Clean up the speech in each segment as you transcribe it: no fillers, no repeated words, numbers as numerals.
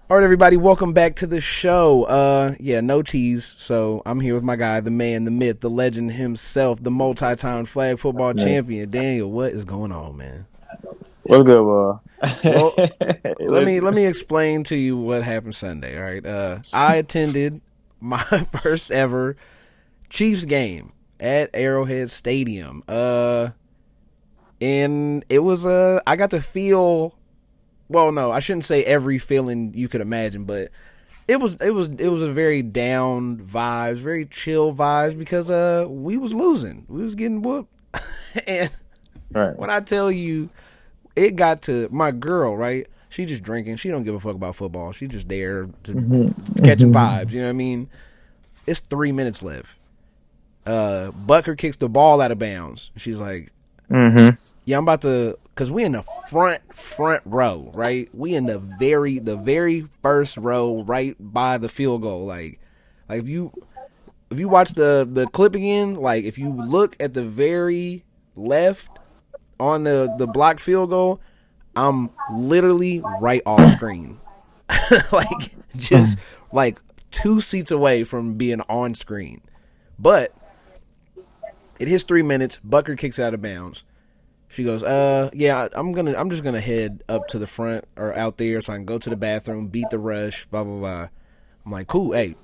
All right, everybody, welcome back to the show. No tease. So I'm here with my guy, the man, the myth, the legend himself, the multi-time flag football That's next. champion, Daniel. What is going on, man? What's good, bro? Well, let me explain to you what happened Sunday. All right, I attended my first ever Chiefs game at Arrowhead Stadium. And it was I got to feel. Well, no, I shouldn't say every feeling you could imagine, but it was a very down vibes, very chill vibes because we was losing. We was getting whooped. And Right. when I tell you it got to my girl, right? She just drinking. She don't give a fuck about football. She just there to hmm catching hmm vibes, you know what I mean? It's 3 minutes left. Bucker kicks the ball out of bounds. She's like, hmm "Yeah, I'm about to," cuz we in the front row, right? We in the very first row right by the field goal. Like if you watch the clip again, like if you look at the very left on the blocked field goal, I'm literally right off screen. Like just like 2 seats away from being on screen. But it hits 3 minutes, Bucker kicks out of bounds. She goes, yeah, I'm just gonna head up to the front or out there so I can go to the bathroom, beat the rush, blah blah blah. I'm like, cool, hey,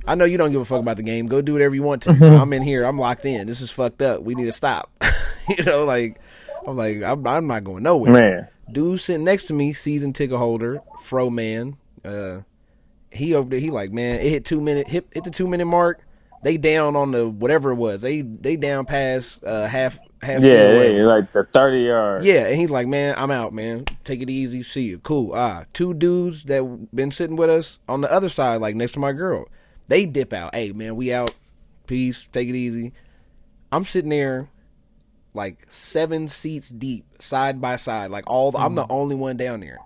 I know you don't give a fuck about the game. Go do whatever you want to. I'm in here. I'm locked in. This is fucked up. We need to stop. Like I'm not going nowhere. Man. Dude sitting next to me, season ticket holder, fro man. He over there. He like, man, it hit 2 minute. Hit the 2 minute mark. They down on the whatever it was. They down past half Yeah, field, they whatever. like the 30 yard. Yeah, and he's like, man, I'm out, man. Take it easy. See you. Cool. Two dudes that been sitting with us on the other side, like next to my girl, they dip out. Hey, man, we out. Peace. Take it easy. I'm sitting there like 7 seats deep, side by side. I'm the only one down there.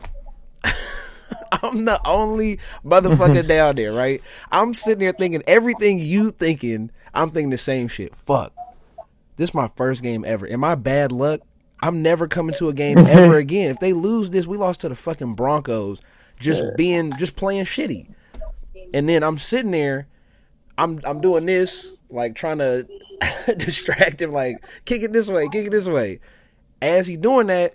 I'm the only motherfucker down there, right? I'm sitting there thinking everything you thinking. I'm thinking the same shit. Fuck. This is my first game ever. Am I bad luck? I'm never coming to a game ever again. If they lose this, we lost to the fucking Broncos. Just playing shitty. And then I'm sitting there. I'm doing this, like trying to distract him, like kick it this way, kick it this way. As he doing that,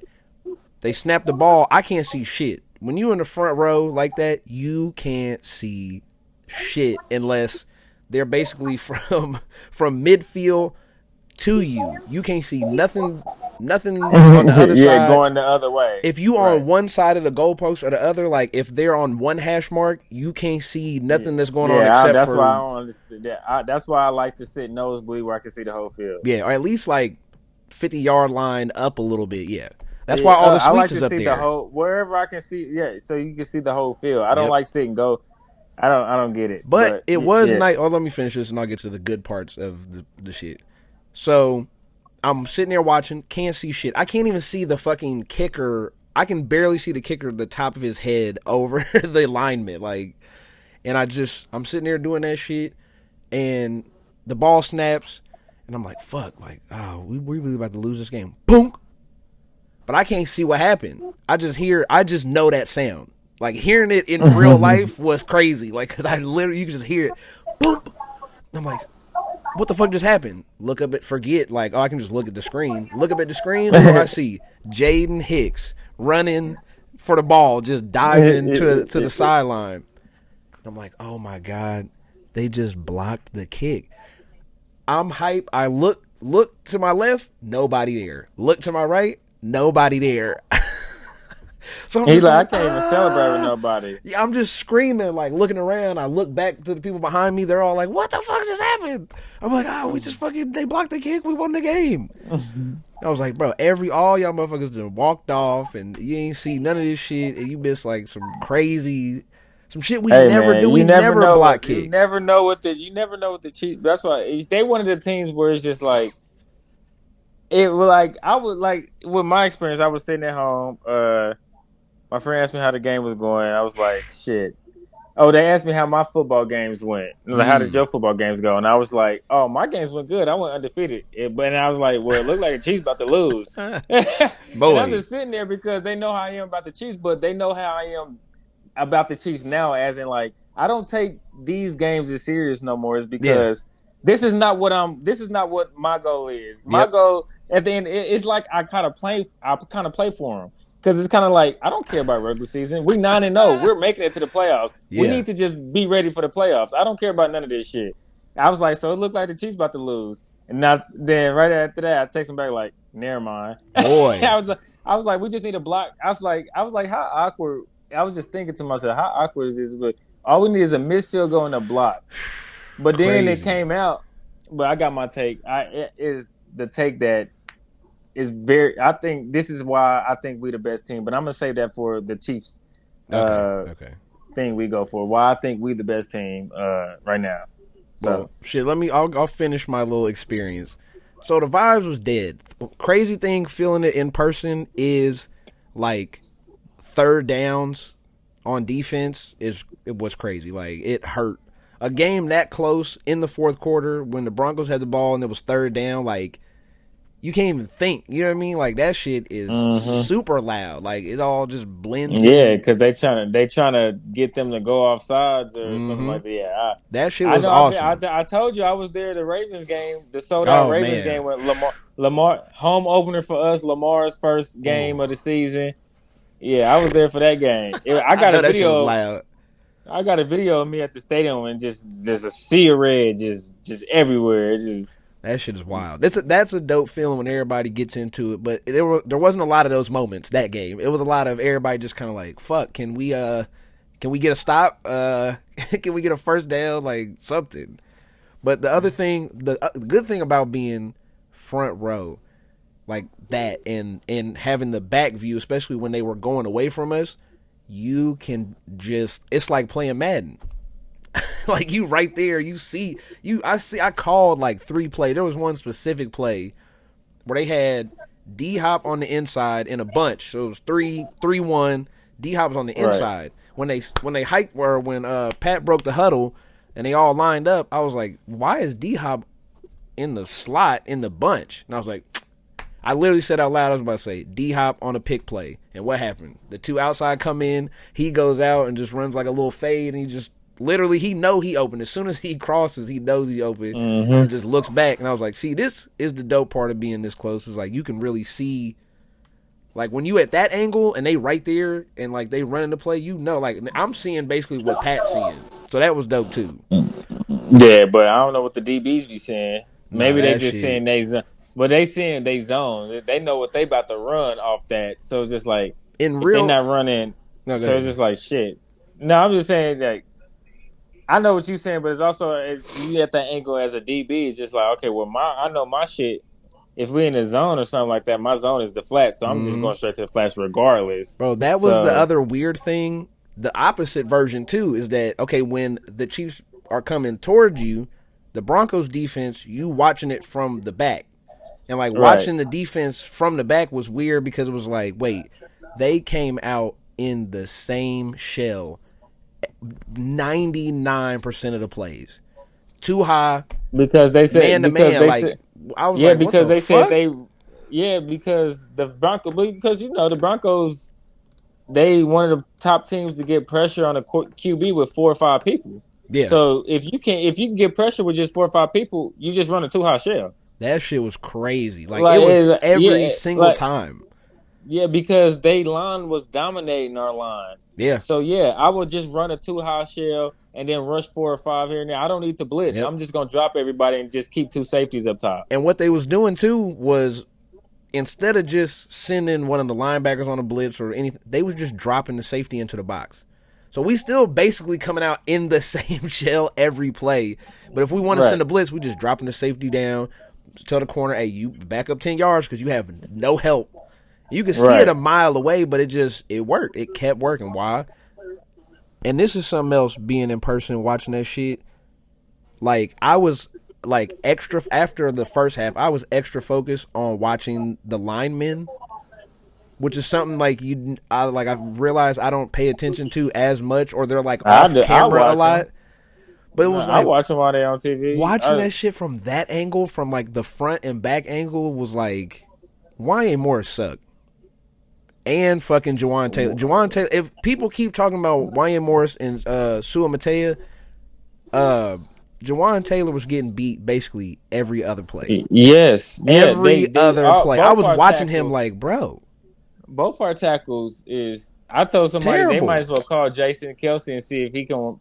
they snap the ball. I can't see shit. When you in the front row like that, you can't see shit unless they're basically from midfield to you. You can't see nothing on the other Yeah, side. going the other way. If you Right. on one side of the goalpost or the other, like if they're on one hash mark, you can't see Yeah, nothing that's going on yeah. except That's why I for, don't understand. That's why I like to sit nosebleed where I can see the whole field. yeah, or at least like 50-yard line up a little bit. Yeah, that's Yeah, why all the I suites like is to up see the there. whole wherever I can see. Yeah, so you can see the whole field. I don't Yep. like sit and go. I don't get it. But But it was yeah. nice. Oh, let me finish this and I'll get to the good parts of the shit. So I'm sitting there watching, can't see shit. I can't even see the fucking kicker. I can barely see the kicker, the top of his head over the alignment. Like, and I'm sitting there doing that shit, and the ball snaps, and I'm like, fuck, like, oh, we really about to lose this game. Boom. But I can't see what happened. I just know that sound. Like hearing it in real life was crazy. Like, cause I literally, you can just hear it. Boom. I'm like, what the fuck just happened? Look up at forget, like, oh, I can just look at the screen. Look up at the screen, who do I see? Jaden Hicks running for the ball, just diving to the sideline. I'm like, oh my God, they just blocked the kick. I'm hype. I look to my left, nobody there. Look to my right, nobody there. So I'm He's just like, I like, can't even celebrate with nobody. yeah, I'm just screaming, like looking around. I look back to the people behind me. They're all like, what the fuck just happened? I'm like, oh, we just fucking, they blocked the kick. We won the game. I was like, bro, all y'all motherfuckers just walked off and you ain't see none of this shit. And you missed like some shit we Hey never do. man, We never block you kicks. never know what the Chiefs. That's why they one of the teams where it's just like it. Like I would like with my experience, I was sitting at home. My friend asked me how the game was going. I was like, shit. Oh, they asked me how my football games went. Like, how did Mm. your football games go? And I was like, oh, my games went good. I went undefeated. But I was like, well, it looked like the Chiefs about to lose. And I'm Boy. just sitting there because they know how I am about the Chiefs, but they know how I am about the Chiefs now, as in like I don't take these games as serious no more, is Yeah. because this is not what I'm. This is not what my goal is. My Yep. goal at the end, it's like I kind of play. I kind of play for them because it's kind of like I don't care about regular season. We 9-0. We're making it to the playoffs. We Yeah. need to just be ready for the playoffs. I don't care about none of this shit. I was like, so it looked like the Chiefs about to lose, and not then right after that, I text him back like, never mind. Boy. I was like, we just need a block. I was like, how awkward. I was just thinking to myself, how awkward is this? But all we need is a missed field goal and a block. But then it Crazy. came out. But I got my take. It is the take that is very. I think this is why I think we the best team. But I'm gonna save that for the Chiefs Okay. uh, Okay. thing we go for. Why I think we the best team right now. Well, So shit. I'll finish my little experience. So the vibes was dead. Crazy thing, feeling it in person is like third downs on defense it was crazy. Like it hurt. A game that close in the fourth quarter when the Broncos had the ball and it was third down, like you can't even think. You know what I mean? Like that shit is mm-hmm. super loud. Like it all just blends Yeah, in. because they trying to get them to go off sides or something Mm-hmm. like that. Yeah, That shit I was know. awesome. I told you I was there. The Ravens game, the sold out Oh Ravens man. game with Lamar home opener for us. Lamar's first Ooh. game of the season. Yeah, I was there for that game. I I got a know that shit was video. loud. I got a video of me at the stadium and just a sea of red, just everywhere. It's just That shit is wild. That's a dope feeling when everybody gets into it. But there wasn't a lot of those moments that game. It was a lot of everybody just kind of like, fuck, can we get a stop? Can we get a first down? Like something. But the other thing, the good thing about being front row like that and having the back view, especially when they were going away from us, you can just it's like playing Madden. Like you right there, you see you I called like 3 play. There was one specific play where they had D Hop on the inside in a bunch. So it was 3-1. D Hop was on the right. inside. When they hiked or when Pat broke the huddle and they all lined up, I was like, why is D Hop in the slot in the bunch? And I was like, I literally said out loud, I was about to say D Hop on a pick play. And what happened? The 2 outside come in, he goes out and just runs like a little fade, and he just literally he open. As soon as he crosses, he knows he open and Mm-hmm. just looks back. And I was like, see, this is the dope part of being this close. Is like you can really see, like when you at that angle and they right there and like they running the play, you know, like I'm seeing basically what Pat's seeing. So that was dope too. Yeah, but I don't know what the DBs be saying. Nah, Maybe they that just shit. saying they zone. But they seeing they zone. They know what they about to run off that. So it's just like In if they real not running, no, go so it's ahead. just like shit. No, I'm just saying like I know what you're saying, but it's also if you at that angle as a DB, it's just like okay, well I know my shit. If we in the zone or something like that, my zone is the flat, so I'm just Mm-hmm. going straight to the flats regardless. Bro, that was the So other weird thing. The opposite version too is that okay, when the Chiefs are coming towards you, the Broncos defense, you watching it from the back. And like right, watching the defense from the back was weird because it was like, wait, they came out in the same shell 99% of the plays. Too high, because they said man to because man. they Like said I was yeah like, what because the they said fuck? they yeah because the Broncos because you know the Broncos they one of the top teams to get pressure on a QB with 4 or 5 people. Yeah, So if you can get pressure with just 4 or 5 people, you just run a 2 high shell. that shit was crazy. Like it Like was every yeah, single like time. yeah, because they line was dominating our line. Yeah. So yeah, I would just run a 2 high shell and then rush 4 or 5 here and there. I don't need to blitz. Yep. I'm just gonna drop everybody and just keep 2 safeties up top. And what they was doing too was instead of just sending one of the linebackers on a blitz or anything, they was just dropping the safety into the box. So we still basically coming out in the same shell every play. But if we want to Right, send a blitz, we just dropping the safety down, tell the corner, hey, you back up 10 yards because you have no help. You can see it right. a mile away, but it worked. It kept working. Why? And this is something else being in person, watching that shit. Like, I was like extra after the first half, I was extra focused on watching the linemen, which is something like I realized I don't pay attention to as much, or they're like off I camera a watch them. lot. But it No, was I like watch them while they on TV. watching that shit from that angle, from like the front and back angle, was like, why ain't more suck? and fucking Jawan Taylor. Jawan Taylor. If people keep talking about Wyatt Morris and Sua Matea, Jawan Taylor was getting beat basically every other play. Yes, yeah, Every other play. I both was our watching him tackles, like, bro, both our tackles is. I told somebody they terrible. might as well call Jason Kelsey and see if he can run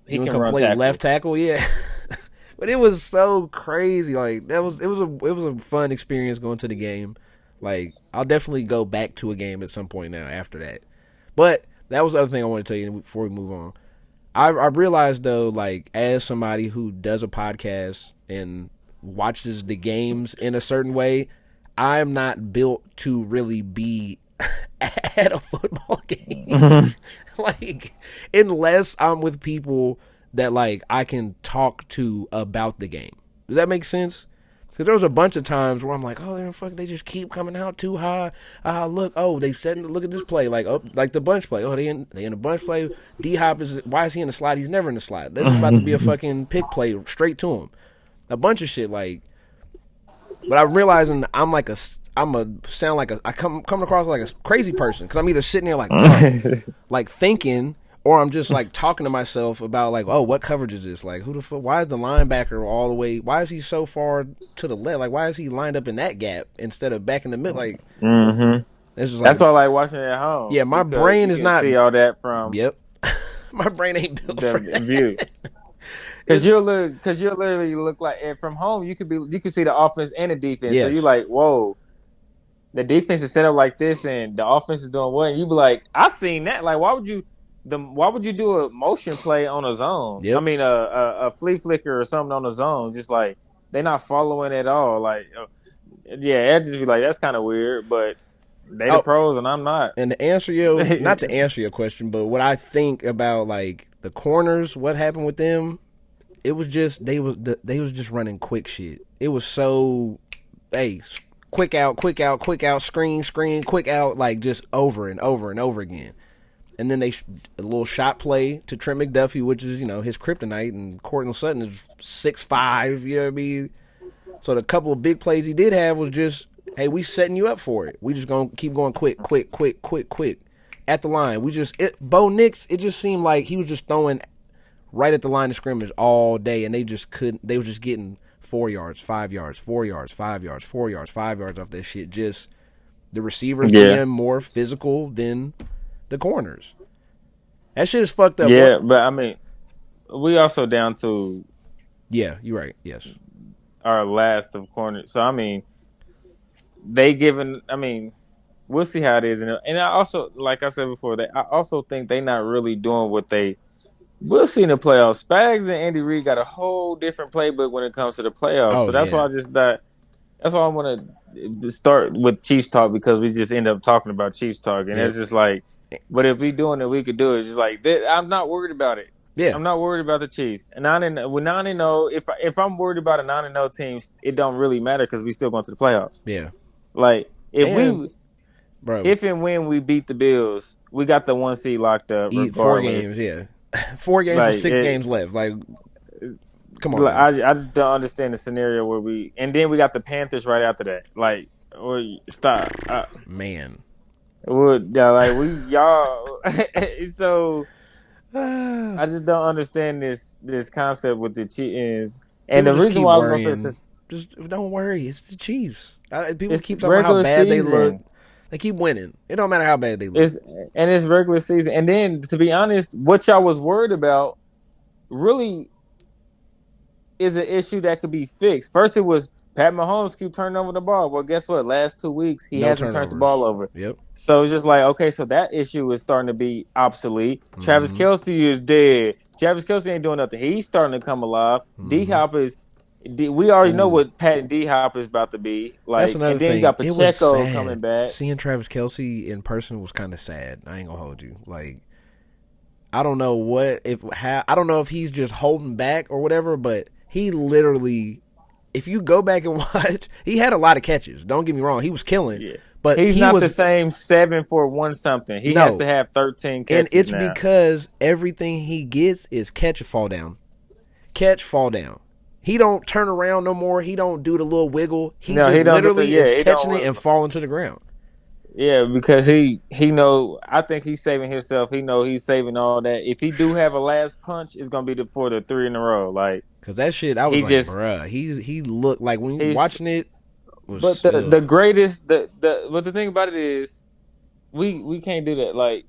play tackles. left tackle, yeah. But it was so crazy. Like it was a fun experience going to the game. Like I'll definitely go back to a game at some point now after that. But that was the other thing I want to tell you before we move on. I realized though, like as somebody who does a podcast and watches the games in a certain way, I'm not built to really be at a football game. Like unless I'm with people that like I can talk to about the game. Does that make sense? Because there was a bunch of times where I'm like, oh, they just keep coming out too high. Look, they said, look at this play, like the bunch play. Oh, they in a bunch play. D-Hop why is he in the slide? He's never in the slide. This is about to be a fucking pick play straight to him. A bunch of shit, like. But I'm realizing I come across like a crazy person because I'm either sitting there like, like thinking. Or I'm just like talking to myself about like, oh, what coverage is this? Like, who the fuck? Why is the linebacker all the way? Why is he so far to the left? Like, why is he lined up in that gap instead of back in the middle? Like, That's why I like watching it at home. Yeah, my brain is not see all that from. Yep, my brain ain't built the for that. View. Because you'll literally look like from home. You could see the offense and the defense. Yes. So you're like, whoa. The defense is set up like this, and the offense is doing what? And you be like, I seen that. Like, why would you do a motion play on a zone? Yep. I mean, a flea flicker or something on a zone. Just like they're not following at all. Like, yeah, it just be like that's kind of weird. But they the pros, and I'm not. And to answer not to answer your question, but what I think about like the corners, what happened with them? It was just they was just running quick shit. It was so, quick out, screen, quick out, like just over and over and over again. And then a little shot play to Trent McDuffie, which is, his kryptonite, and Courtland Sutton is 6'5", you know what I mean? So the couple of big plays he did have was just, hey, we setting you up for it. We just going to keep going quick at the line. Bo Nix, it just seemed like he was just throwing right at the line of scrimmage all day, and they were just getting 4 yards, 5 yards, 4 yards, 5 yards, 4 yards, 5 yards off that shit. Just the receivers being more physical than the corners. That shit is fucked up. Yeah, but I mean, we also down to. Yeah, you're right. Yes. Our last of corners. So I mean, we'll see how it is. And I also, like I said before, I also think they not really doing what we'll see in the playoffs. Spags and Andy Reid got a whole different playbook when it comes to the playoffs. So that's why that's why I want to start with Chiefs talk, because we just end up talking about Chiefs talk. And it's just like, but if we doing it, we could do it. It's just like, I'm not worried about it. Yeah. I'm not worried about the Chiefs. And 9-0, if I'm worried about a 9-0 team, it don't really matter because we still going to the playoffs. Yeah. Like, if and when we beat the Bills, we got the 1 seed locked up. 4 games, yeah. 4 games with 6 games left. Like, come on. Like, I just don't understand the scenario where and then we got the Panthers right after that. Like, stop. Man. Y'all. So I just don't understand this concept with the Chiefs. And the reason why I was going to say, just don't worry, it's the Chiefs. People keep talking about how bad they look. They keep winning. It don't matter how bad they look. It's regular season. And then, to be honest, what y'all was worried about really is an issue that could be fixed. First, it was Pat Mahomes keep turning over the ball. Well, guess what? Last 2 weeks, he hasn't turned the ball over. Yep. So it's just like, okay, so that issue is starting to be obsolete. Mm-hmm. Travis Kelce is dead. Travis Kelce ain't doing nothing. He's starting to come alive. Mm-hmm. D-Hop is. We already know what Pat and D-Hop is about to be. Like, that's another and then thing. You got Pacheco coming back. Seeing Travis Kelce in person was kind of sad. I ain't gonna hold you. Like, I don't know I don't know if he's just holding back or whatever, but he literally, if you go back and watch, he had a lot of catches. Don't get me wrong, he was killing. Yeah. But he's not the same 7 for 1 something. He has to have 13 catches. And it's because everything he gets is catch or fall down. Catch, fall down. He don't turn around no more. He don't do the little wiggle. He literally is catching it and falling to the ground. Yeah, because he know. I think he's saving himself. He know he's saving all that. If he do have a last punch, it's gonna be for the three in a row. Like Cause that shit, I was he like, just bruh, he looked like when you he's. watching it But was the greatest but the thing about it is we can't do that. Like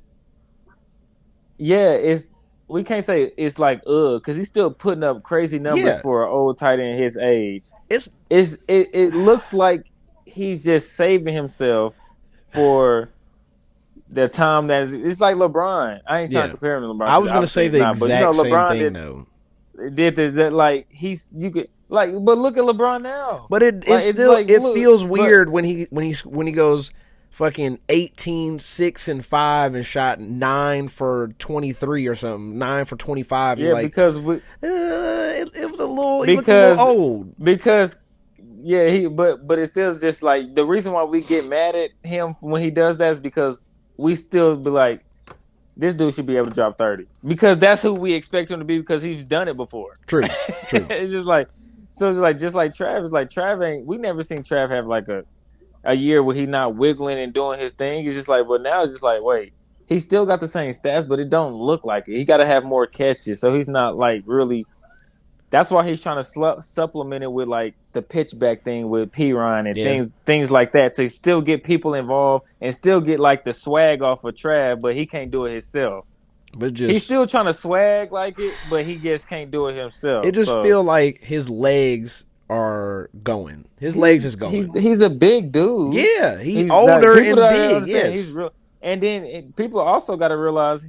yeah, it's we can't say it's like because he's still putting up crazy numbers yeah, for an old tight end his age. it's It looks like he's just saving himself for the time that is. It's like LeBron. I ain't trying to yeah. compare him to LeBron I because was gonna obviously say it's the not. But exact same LeBron thing though. did that like he's you could like. But look at LeBron now. But it Like it's still like it look, feels but weird when he goes fucking 18, 6 and 5 and shot 9 for 23 or something, 9 for 25. You're yeah, like, it was a little. He looked a little because old. because yeah he but it's still just like the reason why we get mad at him when he does that is because we still be like this dude should be able to drop 30 because that's who we expect him to be because he's done it before. True, true. It's just like so it's like just like Trav is like Trav ain't we never seen Trav have like a year where he not wiggling and doing his thing. It's just like but now it's just like wait he still got the same stats but it don't look like it. He got to have more catches so he's not like really. That's why he's trying to supplement it with like the pitch back thing with Piron and Yeah, things like that to still get people involved and still get like the swag off of Trav, but he can't do it himself. but He's just still trying to swag like it, but he just can't do it it himself. just So feel like his legs are going. His legs is going. he's a big dude. Yeah, he He's that older people and don't big. understand. He's Yes, real, and then people also got to realize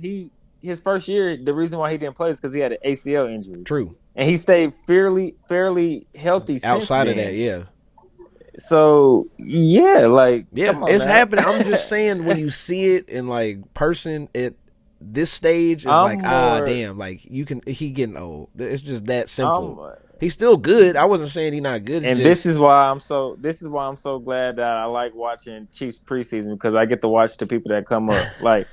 his first year the reason why he didn't play is because he had an ACL injury. true. And he stayed fairly healthy since Outside of then. that, yeah. So yeah, like Yeah, come on it's now. happening. I'm just saying when you see it in like person, it this stage is I'm like more. damn, like he getting old. It's just that I'm, simple. He's still good. I wasn't saying he's not good. It's and just this is why I'm so glad that I like watching Chiefs preseason because I get to watch the people that come up. Like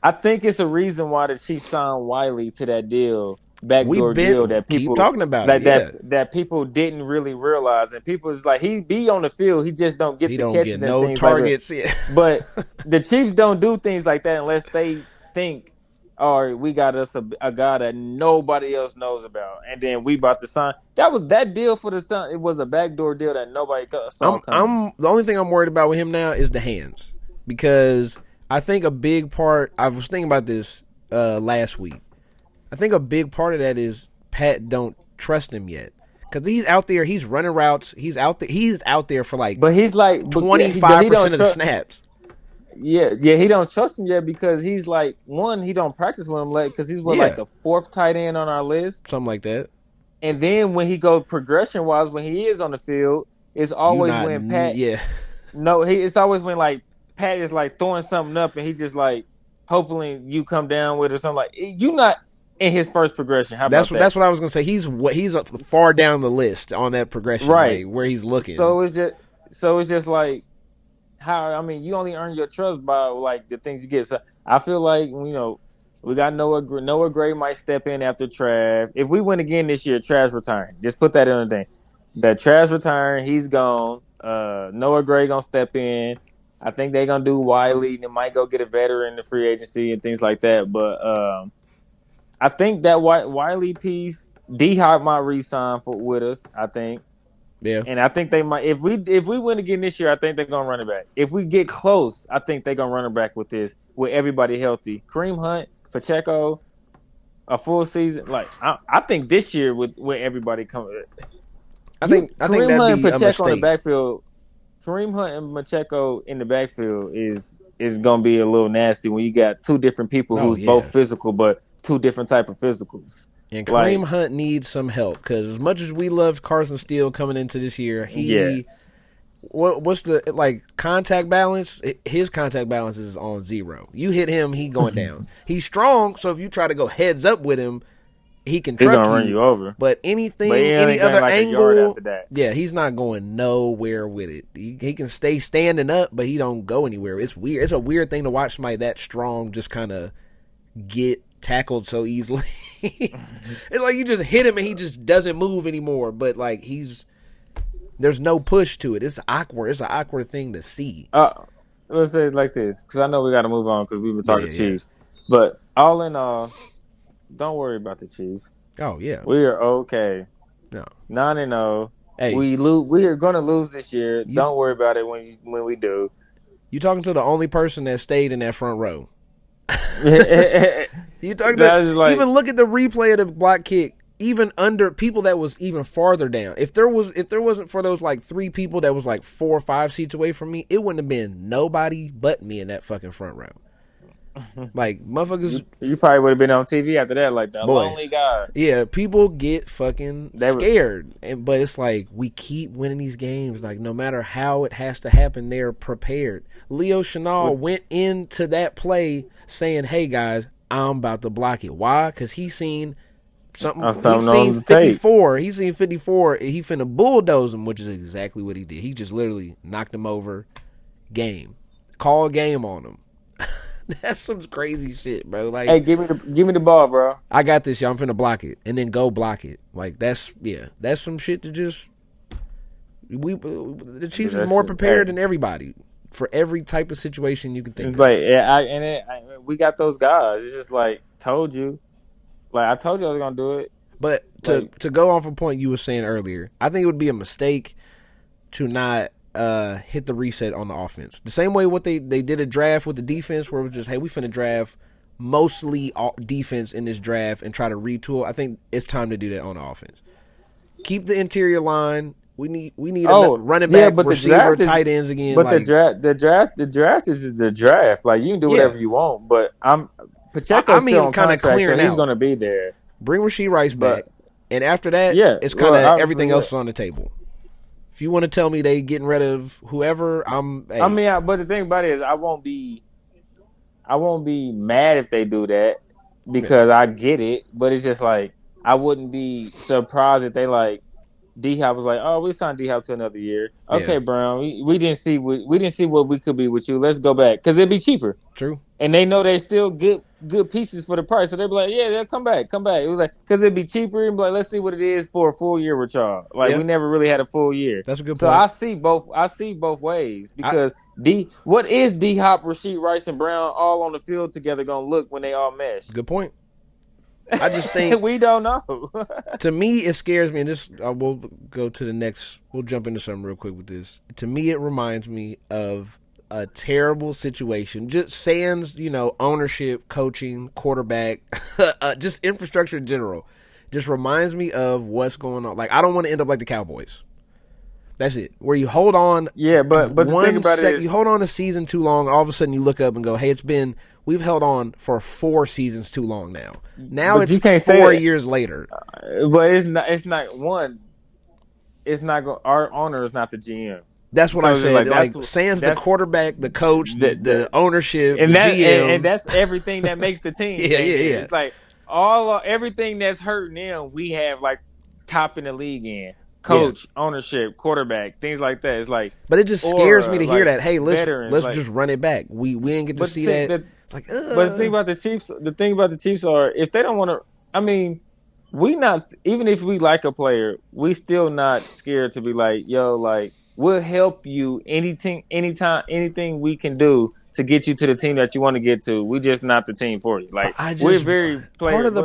I think it's a reason why the Chiefs signed Wiley to that deal, we've backdoor deal been that keep people talking about it. like Yeah, that people didn't really realize, and people is like he be on the field, he just don't get he the don't get catches and no things like that. targets. Yeah, But the Chiefs don't do things like that unless they think, all right, we got us a guy that nobody else knows about, and then we about to sign. That deal for the Sun. It was a backdoor deal that nobody saw coming. I'm the only thing I'm worried about with him now is the hands because I think a big part. I was thinking about this last week. I think a big part of that is Pat don't trust him yet because he's out there. He's running routes. He's out there. He's out there for like But he's like, but yeah, 25% of the snaps. Yeah, he don't trust him yet because he's like one, he don't practice with him like because he's like Yeah, the fourth tight end on our list. something like that. And then when he goes progression wise, when he is on the field, it's You always not when Pat. yeah. No, it's always when like Pat is like throwing something up and he just like hopefully you come down with or something like you not in his first progression. How about that? That's what I was gonna say. He's far down the list on that progression, Right. like where he's looking. So it's just like how I mean you only earn your trust by like the things you get. So I feel like we got Noah Gray might step in after Trav. If we win again this year, Trav's retiring. Just put that in the thing. That Trav's retiring, he's gone. Noah Gray gonna step in. I think they're gonna do Wiley. They might go get a veteran in the free agency and things like that. But I think that Wiley piece, D Hop might re-sign with us. I think. Yeah, And I think they might if we win again this year, I think they're gonna run it back. If we get close, I think they're gonna run it back with everybody healthy. Kareem Hunt, Pacheco, a full season. Like I think this year with everybody coming, I think Kareem that'd Hunt and be a Pacheco in the mistake. backfield. Kareem Hunt and Pacheco in the backfield is gonna be a little nasty when you got two different people Oh who's yeah. both physical but two different type of physicals. And Like Kareem Hunt needs some help because as much as we loved Carson Steele coming into this year, yeah, what's the like contact balance? His contact balance is on 0. You hit him, he going down. He's strong, so if you try to go heads up with him, he can he's truck gonna run you. you over. But But he any ain't other going like a yard angle, after that. yeah, he's not going nowhere with it. He can stay standing up, but he don't go anywhere. It's weird. It's a weird thing to watch somebody that strong just kind of get tackled so easily. It's like you just hit him and he just doesn't move anymore. But like he's There's no push to it. It's awkward. It's an awkward thing to see. Uh, let's say it like this, because I know we got to move on because we've been Yeah, talking yeah, yeah. Chiefs. But all in all, don't worry about the Chiefs. Oh yeah. We are okay. No. 9-0. Hey, We lose. We are going to lose this year. you Don't worry about it when we do. you talking to the only person that stayed in that front row. That's You talking to like even look at the replay of the block kick. Even under people that was even farther down. If there wasn't for those like 3 people that was like 4 or 5 seats away from me, it wouldn't have been nobody but me in that fucking front row. Like motherfuckers, you probably would have been on TV after that, like the boy. lonely guy. Yeah, people get fucking They were scared, but it's like we keep winning these games. Like no matter how it has to happen, they're prepared. Leo Chenal went into that play saying, "Hey guys, I'm about to block it." Why? Because he's seen something. He's seen 54. He's seen 54. He finna bulldoze him, which is exactly what he did. He just literally knocked him over. Game, call a game on him. That's some crazy shit, bro. Like, hey, give me the ball, bro. I got this, y'all. I'm finna block it, and then go block it. Like that's some shit to just. The Chiefs is more prepared than everybody for every type of situation you can think of. Like, we got those guys. It's just like told you, like I told you I was gonna do it. But to go off a point you were saying earlier, I think it would be a mistake to not hit the reset on the offense. The same way what they did a draft with the defense where it was just, hey, we finna draft mostly defense in this draft and try to retool. I think it's time to do that on the offense. Keep the interior line. We need a running back, receiver, tight ends again. But like, the draft is just the draft. Like you can do whatever you want. But Pacheco's still on contract, so he's going to be there. Bring Rashee Rice back, and after that, it's kind of everything else is on the table. If you want to tell me they getting rid of whoever, hey. I mean, but the thing about it is, I won't be mad if they do that because I get it. But it's just like I wouldn't be surprised if they like D-Hop was like, oh, we signed D-Hop to another year. Okay, Brown, we didn't see what we could be with you. Let's go back because it'd be cheaper. True. And they know they're still good pieces for the price. So they'll be like, yeah, they'll come back. It was like, because it'd be cheaper and be like, let's see what it is for a full year with y'all. Like, we never really had a full year. That's a good point. So I see both ways because what is D-Hop, Rashee Rice, and Brown all on the field together going to look when they all mesh? Good point. I just think we don't know. To me, it scares me, and this we'll go to the next. We'll jump into something real quick with this. To me, it reminds me of a terrible situation. Just sans, ownership, coaching, quarterback, just infrastructure in general. Just reminds me of what's going on. Like I don't want to end up like the Cowboys. That's it. Where you hold on. Yeah, but the thing about it is, you hold on a season too long. All of a sudden, you look up and go, "Hey, we've held on for 4 seasons too long now. Now it's 4 years later." But it's not one. It's not going. Our owner is not the GM. That's what I said. Like sans the quarterback, the coach, the ownership, and the GM, and that's everything that makes the team. yeah. It's like everything that's hurting them. We have like top in the league in. Coach, ownership, quarterback, things like that. It's like, but it just scares me to hear that. Hey, let's just run it back. We didn't get to see that. It's like, but the thing about the Chiefs are if they don't want to. I mean, we not even if we like a player, we still not scared to be like, yo, like we'll help you anything, anytime, anything we can do to get you to the team that you want to get to. We just not the team for you. Like we're very part of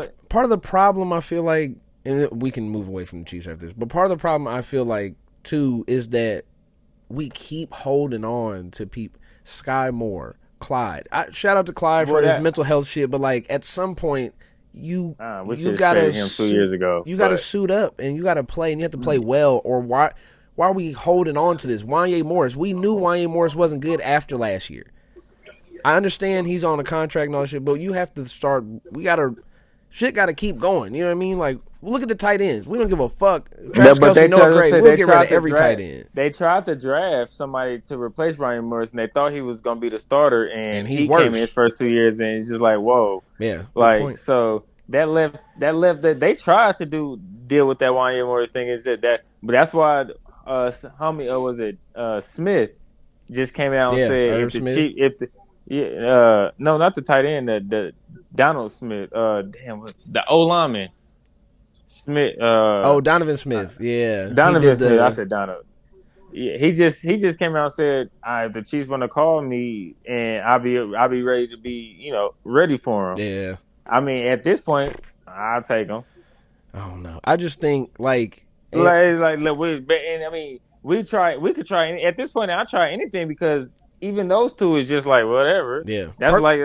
the problem. I feel like. And we can move away from the Chiefs after this. But part of the problem I feel like, too, is that we keep holding on to people. Sky Moore, Clyde. Shout out to Clyde for his mental health shit. But, like, at some point, you got to him 2 years ago. You got to suit up and you got to play. And you have to play well. Or why are we holding on to this? Wanye Morris. We knew Wanye Morris wasn't good after last year. I understand he's on a contract and all that shit. But you have to start. Shit got to keep going. You know what I mean? Like, look at the tight ends. We don't give a fuck. Travis Kelce, Noah Gray. We'll get rid of every tight end. They tried to draft somebody to replace Ryan Morris, and they thought he was going to be the starter, and he came in his first 2 years, and it's just like, whoa. Yeah. Like, so that left that they tried to deal with that Ryan Morris thing. But that's why Smith just came out and said no, not the tight end, the Donald Smith, the O lineman. Smith. Donovan Smith. Yeah. Donovan Smith. I said Donald. he just came out and said, if the Chiefs want to call me, and I'll be ready to be ready for him. Yeah. I mean, at this point, I'll take him. I don't know. I just think like Look, and I mean, we could try at this point. I'll try anything because even those two is just like whatever. yeah. That's like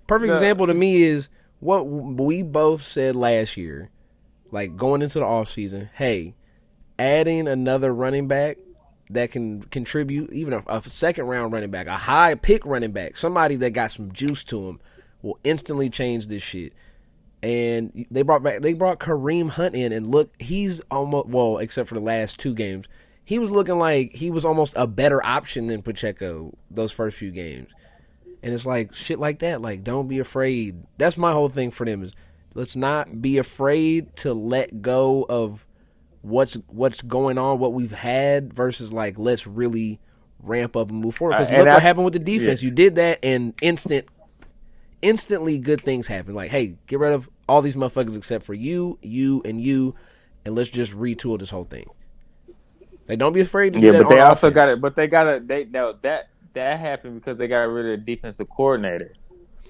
Perfect the example to me is what we both said last year, like going into the offseason. Hey, adding another running back that can contribute, even a second round running back, a high pick running back, somebody that got some juice to him, will instantly change this shit. And they brought Kareem Hunt in, and look, he's almost, well, except for the last 2 games, he was looking like he was almost a better option than Pacheco those first few games. And it's like shit like that. Like, don't be afraid. That's my whole thing for them is let's not be afraid to let go of what's going on, what we've had, versus like let's really ramp up and move forward. Because look what happened with the defense. Yeah. You did that, and instantly good things happen. Like, hey, get rid of all these motherfuckers except for you, and let's just retool this whole thing. Like, don't be afraid to do that. But they also got it. But they got it. That happened because they got rid of the defensive coordinator.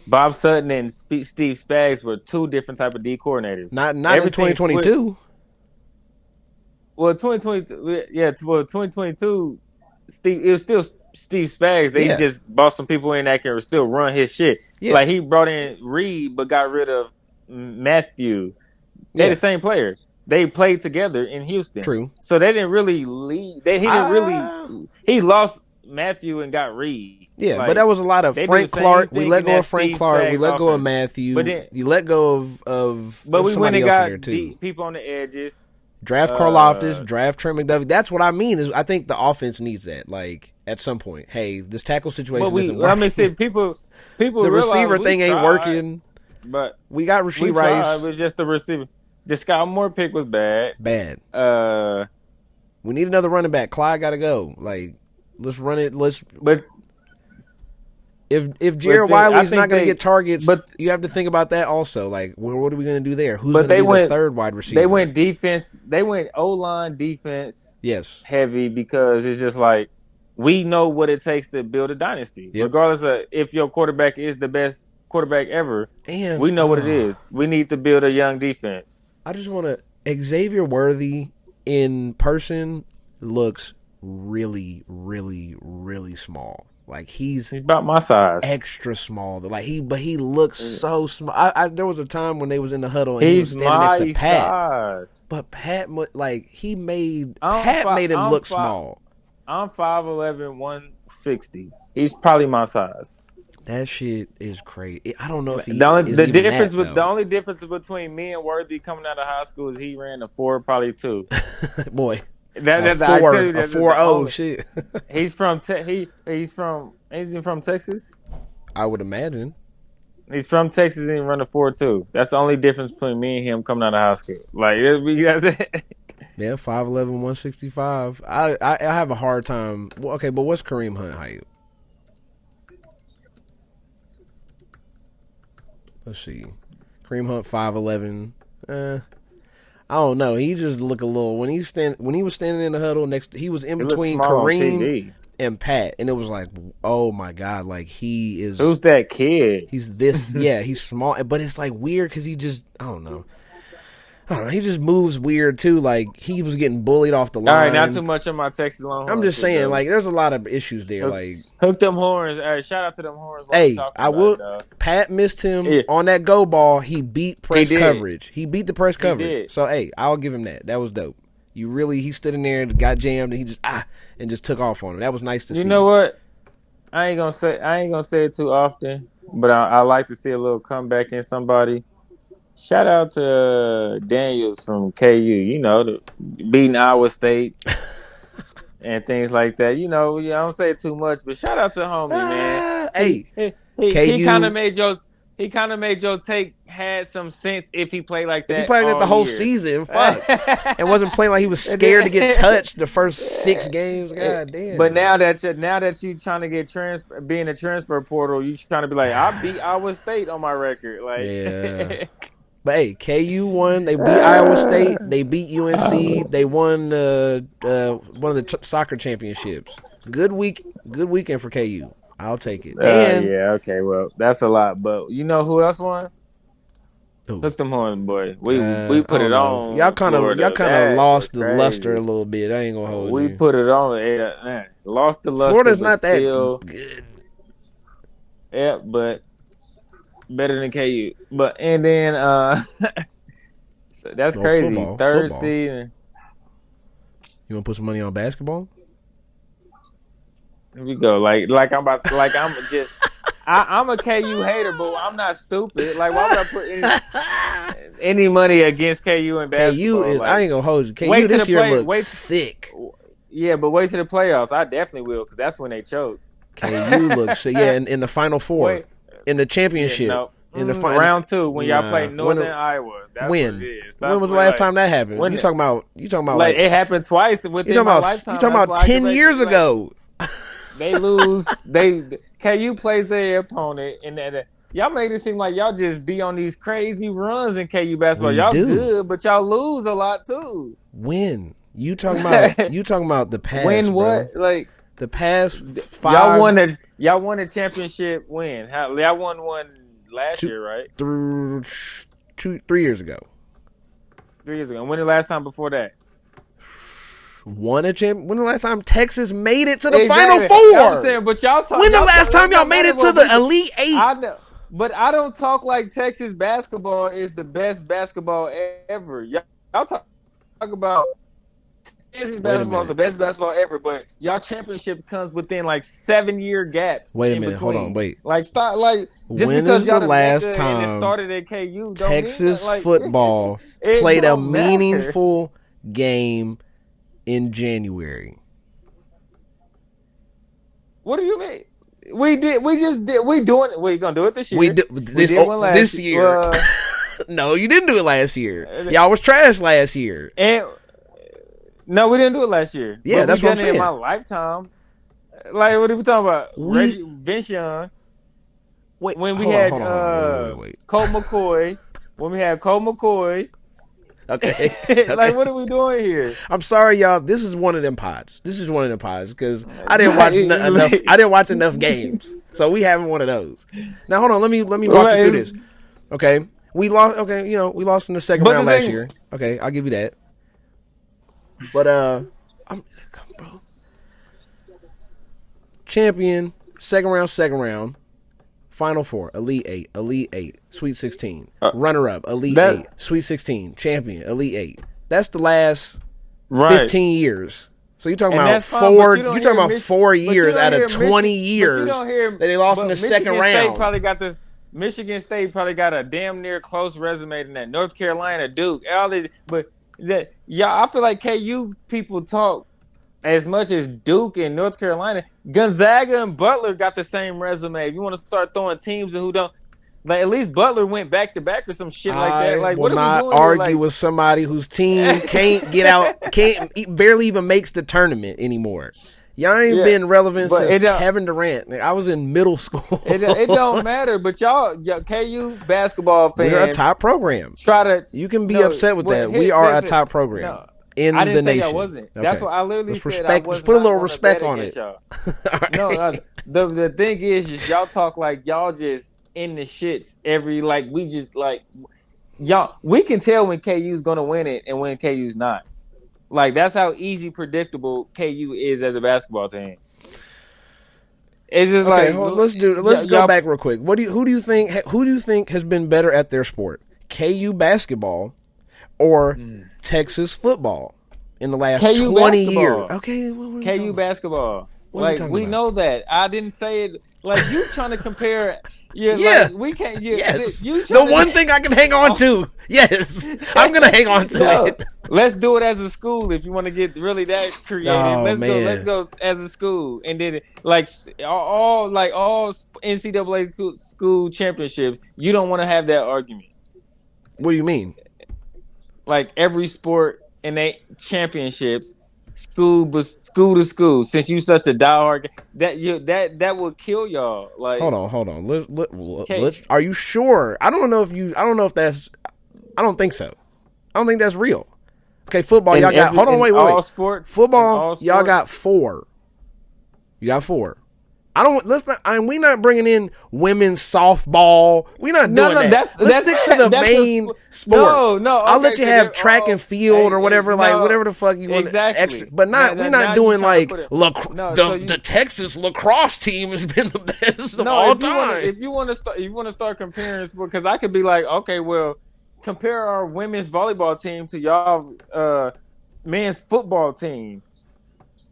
Bob Sutton and Steve Spags were 2 different type of D coordinators. Not in 2022. Well, 2022, yeah. Well, 2022, it was still Steve Spags. They just brought some people in that can still run his shit. Yeah. Like, he brought in Reed, but got rid of Matthew. They're the same player. They played together in Houston. True. So they didn't really lead. He lost Matthew and got Reed. Yeah, like, but that was a lot of Frank Clark. We let go of Frank Clark. We let go of Matthew. But then, you let go of but we went and got people on the edges. Draft Karlaftis, draft Trent McDuffie. That's what I mean. Is I think the offense needs that. Like, at some point, hey, this tackle situation isn't working. I mean, see, people. The receiver thing ain't working. But we got Rashee Rice. It was just the receiver. The Scott Moore pick was bad. Bad. We need another running back. Clyde got to go. Like, let's run it. But if Jared Wiley's not going to get targets, but you have to think about that also. Like, what are we going to do there? Who's going to be the third wide receiver? They went defense. They went O-line defense. Yes. Heavy, because it's just like we know what it takes to build a dynasty, regardless of if your quarterback is the best quarterback ever. And we know what it is. We need to build a young defense. I just want to. Xavier Worthy in person looks really, really, really small. Like, he's about my size, extra small. Like, he looks so small. There was a time when they was in the huddle and he was standing next to Pat. Size. But Pat, like, Pat made him look small. I'm 5'11", 160. He's probably my size. That shit is crazy. I don't know if he. The only difference between me and Worthy coming out of high school is he ran a 4, probably 2. Boy, that's a 4.0 shit. He's from Texas. I would imagine. He's from Texas and he run a 4.2. That's the only difference between me and him coming out of high school. Like, that's it. Yeah, 5'11", 165. I have a hard time. Okay, but what's Kareem Hunt height? Let's see. Kareem Hunt 5'11". I don't know. He just look a little when he was standing in the huddle he was in between Kareem and Pat, and it was like, oh my god, like he is. Who's that kid? He's this. Yeah, he's small, but it's like weird because he just I don't know. He just moves weird too. Like, he was getting bullied off the line. All right, not too much on my Texas Longhorns. I'm just saying, like, there's a lot of issues there. Hook them horns. Shout out to them horns. Hey, I will. Pat missed him on that go ball. He beat press coverage. He beat the press coverage. So, hey, I'll give him that. That was dope. He stood in there and got jammed, and he just took off on him. That was nice to see. You know what? I ain't gonna say it too often, but I like to see a little comeback in somebody. Shout out to Daniels from KU, beating Iowa State and things like that. I don't say it too much, but shout out to homie, man. He kind of made your take had some sense if he played like that. If he played like the whole season, fuck. And wasn't playing like he was scared to get touched the first 6 games. God damn. But now that you trying to get be in the transfer portal, you trying to be like, I beat Iowa State on my record. Like, yeah. But hey, KU won. They beat Iowa State. They beat UNC. They won one of the soccer championships. Good week. Good weekend for KU. I'll take it. And Yeah, okay, well, that's a lot. But you know who else won? ooh, Hook them horns, boy. We I put don't it know. Y'all on kind of y'all Florida. kind of That was lost the luster a crazy. little bit. I ain't gonna hold We you. put it on. Lost the luster, Florida's but not that still, good. yeah, but better than KU. But and then so that's Well, crazy. Third football. seed. You want to put some money on basketball? Here we go. I'm just I'm a KU hater, but I'm not stupid. Like why would I put any money against KU in KU basketball? is. I Like ain't gonna hold you. KU wait to the this year play. looks Wait, sick. yeah, but wait to the playoffs. I definitely will because that's when they choke. KU looks sick. Yeah, in the Final Four, Wait, in the yeah, championship, no. in the Round two when y'all play Nah, Northern Iowa. That's what it when is. when Stop was the playing last like time that happened? when You talking about like like it happened twice you within talking my about you lifetime. talking That's about why I can 10 years like ago. they lose. They KU plays their opponent, and y'all made it seem like y'all just be on these crazy runs in KU basketball. We Y'all do good, but y'all lose a lot too. win. You talking about the past, Win bro. what? Like The past y'all five won a championship win. Y'all won one last two year, right? through 3 years ago. 3 years ago. When the last time before that? Won a champ. When the last time Texas made it to the Final Exactly. I'm Four? saying, but y'all talk. When the last time That y'all don't made matter it to what the we. Elite Eight? I know, but I don't talk like Texas basketball is the best basketball ever. Y'all talk about Texas Wait a basketball is the minute. best basketball ever, but y'all championship comes within like 7 year gaps Wait a in minute. Hold on. between. Wait. Like start like just When because is the y'all the last mecca and it time started at KU don't mean that Texas like football it played a don't matter. meaningful game in January? What do you mean? We did. We just did. We doing. We gonna do it this We year. did We did one last this year. year. No, you didn't do it last year. Y'all was trash last year. And no, we didn't do it last year. Yeah, But we that's what I'm done it in my saying. lifetime. Like what are we talking about? We Reggie Vincian wait. when we Hold on. had Hold on. Hold on. Wait. Colt McCoy. When we had Colt McCoy. Okay. Like Okay. what are we doing here? I'm sorry, y'all. This is one of them pods. This is one of them pods because I didn't watch enough. I didn't watch enough games, so we having one of those. Now, hold on. Let me walk you through this. Okay, we lost. Okay, we lost in the second But the round last thing, year. Okay, I'll give you that. But I'm bro. Champion, second round, Final Four, Elite Eight, Sweet 16, runner up, Elite that Eight, Sweet 16, champion, Elite Eight. That's the last right. 15 years. So you're talking And about that's fine, but four. you don't You're talking hear about 4 years out of 20 But you years don't hear. that they lost in But the second Michigan State round. probably got the. Michigan State probably got a damn near close resume than that. North Carolina, Duke, all this, but that I feel like KU people talk as much as Duke and North Carolina. Gonzaga and Butler got the same resume. If you want to start throwing teams who don't, like at least Butler went back to back or some shit like that. I Like will what are we not doing here? argue Like with somebody whose team can't get out, barely even makes the tournament anymore. Y'all ain't yeah, been relevant but since it don't. Kevin Durant. I was in middle school. It don't matter, but y'all KU basketball We're a fans top program. try to You can be no. upset with Well, that. We are a here's it. top program No, I in didn't the say y'all nation. wasn't. That's Okay, what I literally let's said. I respect. was Just put a not little going to bet respect on against it. y'all. All No, right. the thing is, just y'all talk like y'all just in the shits every like we just like y'all. We can tell when KU's going to win it and when KU's not. Like that's how easy predictable KU is as a basketball team. It's just Okay, like let's go y'all. back real quick. Who do you think has been better at their sport? KU basketball or Texas football in the last KU 20 years? basketball. Okay, what are we talking KU about? basketball. What are we Like talking we about? know that. I didn't say it. Like you trying to compare. Yeah, Yeah. like we can't. Yeah, Yes. you The trying one to. thing I can hang on Oh, to. Yes. I'm going to hang on to no, it. let's do it as a school. If you want to get really that creative, Oh, let's go. Let's man. go as a school, and then like all NCAA school championships. You don't want to have that argument. What do you mean? Like every sport and they championships school to school since you such a diehard that will kill y'all like Hold on. okay Are you sure? I don't know if that's I don't think so. I don't think that's real. Okay, football, In y'all got. every- Hold on, in wait. all sports, in Football, all y'all got sports. 4. You got 4. I don't. Let's not. We not bringing in women's softball. We not No, doing no, that. Let's stick to the that's main sports. no. I'll Okay, let you so have they're track and all field or whatever, like no, whatever the fuck you want extra. exactly. But not. We're not Now you doing trying to like put it. No, so the Texas lacrosse team has been the best of no. all time. If you want to start, comparing, because I could be like, okay, well, compare our women's volleyball team to y'all men's football team.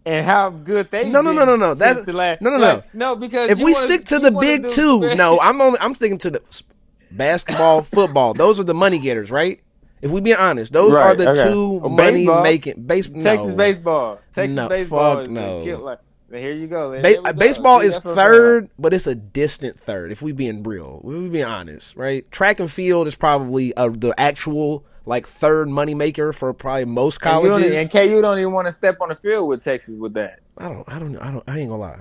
And how good they've been No. since That's the last, no. no, because If we stick to the big two, no, I'm sticking to the basketball, football. Those are the money getters, right? If we be honest, those are right, the okay. two money Baseball, making. Texas baseball, no, baseball fuck is no. a kill. Like, here you go. There we go. Baseball See, is that's what I'm saying. third, but it's a distant third. If we being real, if we being honest, right? Track and field is probably the actual like third money maker for probably most colleges. And KU don't even want to step on the field with Texas with that. I ain't gonna lie.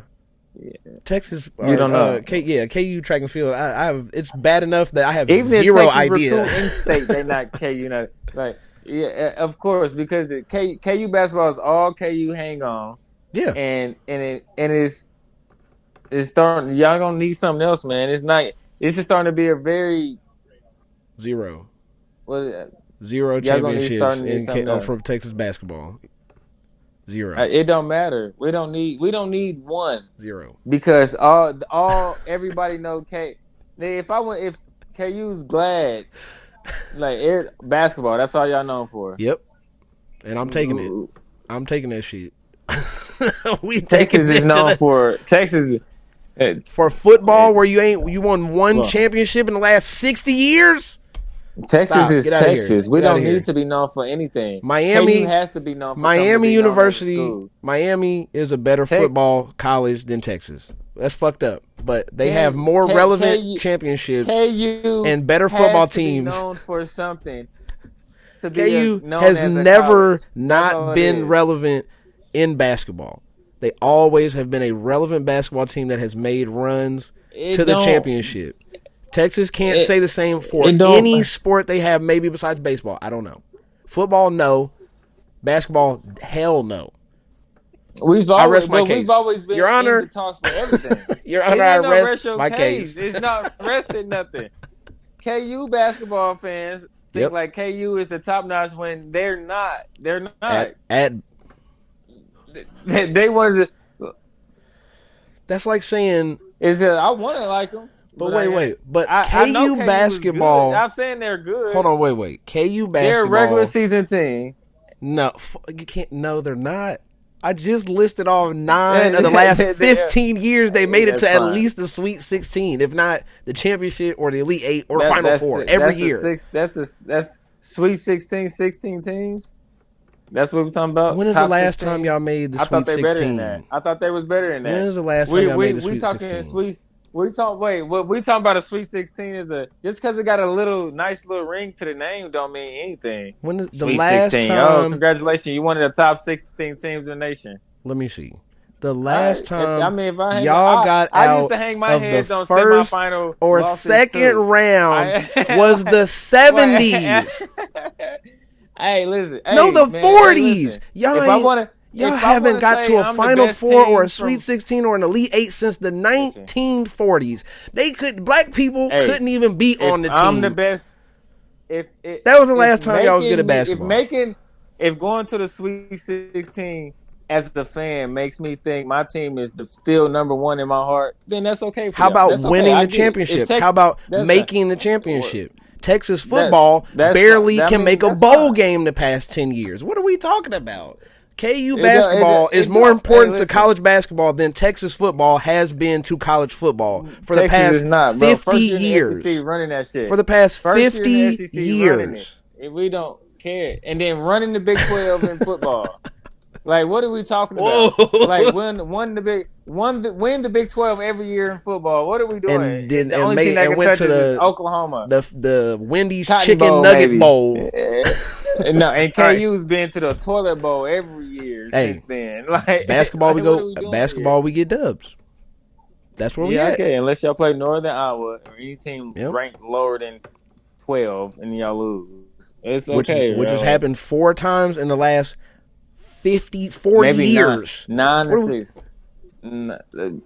Yeah. Texas, You don't know. KU track and field. I have. It's bad enough that I have Even zero if Texas idea. recruit in state, they not KU United. Like, yeah, of course, because KU basketball is all KU hang on. Yeah, and it's starting. Y'all gonna need something else, man. It's not. It's just starting to be a very zero what. Y'all championships from Texas basketball. Zero. It don't matter. We don't need one. Zero. Because everybody know K. If KU's glad, like basketball, that's all y'all known for. Yep. And I'm taking it. I'm taking that shit. Texas is known for Texas. For football, where you won one championship in the last 60 years. Texas is Texas. We don't need to be known for anything. Miami KU has to be known for Miami University. Known Miami is a better football college than Texas. That's fucked up. But they have more relevant championships and better football teams. Be known for something. KU has never not been relevant in basketball. They always have been a relevant basketball team that has made runs to the championship. Texas can't say the same for any sport they have, maybe besides baseball. I don't know. Football, no. Basketball, hell no. We've always been Your Honor, in the talks for everything. Your Honor, I rest my case. It's not resting nothing. KU basketball fans think like KU is the top notch when they're not. They're not. They wanted to. That's like saying. I want to like them. But wait. But KU basketball. I'm saying they're good. Hold on, wait. KU basketball. They're a regular season team. No, you can't. No, they're not. I just listed off 9 of the last 15 years they made it to at least the Sweet 16, if not the championship or the Elite 8 or Final Four every year. That's Sweet 16 teams. That's what we're talking about. When is the last time y'all made the Sweet 16? I thought they was better than that. When is the last time y'all made the Sweet 16? What we talking about a Sweet 16 is just because it got a nice little ring to the name don't mean anything. When is the Sweet last 16. time? Oh, congratulations! You one of the top 16 teams in the nation. Let me see. The last time y'all got out I used to hang my of head the on first semifinal or second round was the 70s. Hey, listen. No, the 40s. Y'all Y'all haven't got to a Final Four or a Sweet 16 or an Elite 8 since the 1940s. Black people couldn't even be on the team. I'm the best. That was the last time y'all was good at basketball. If going to the Sweet 16 as the fan makes me think my team is still number one in my heart, then that's okay. How about winning the championship? How about making the championship? Texas football barely can make a bowl game the past 10 years. What are we talking about? KU basketball is more important to college basketball than Texas football has been to college football for the past 50 years. Running that shit. For the past 50 years. We don't care. And then running the Big 12 in football. Like, what are we talking about? Whoa. Like, win the Big 12 every year in football. What are we doing? The only team that can touch is Oklahoma. The Wendy's Cotton Chicken Bowl, Nugget maybe. Bowl. No, and KU's been to the toilet bowl every year since then. Like basketball, we get dubs. That's where we at. Okay, unless y'all play Northern Iowa or any team ranked lower than 12 and y'all lose. It's which is okay, which has bro. happened 4 times in the last 40 Maybe years. nine What and are we, six. N-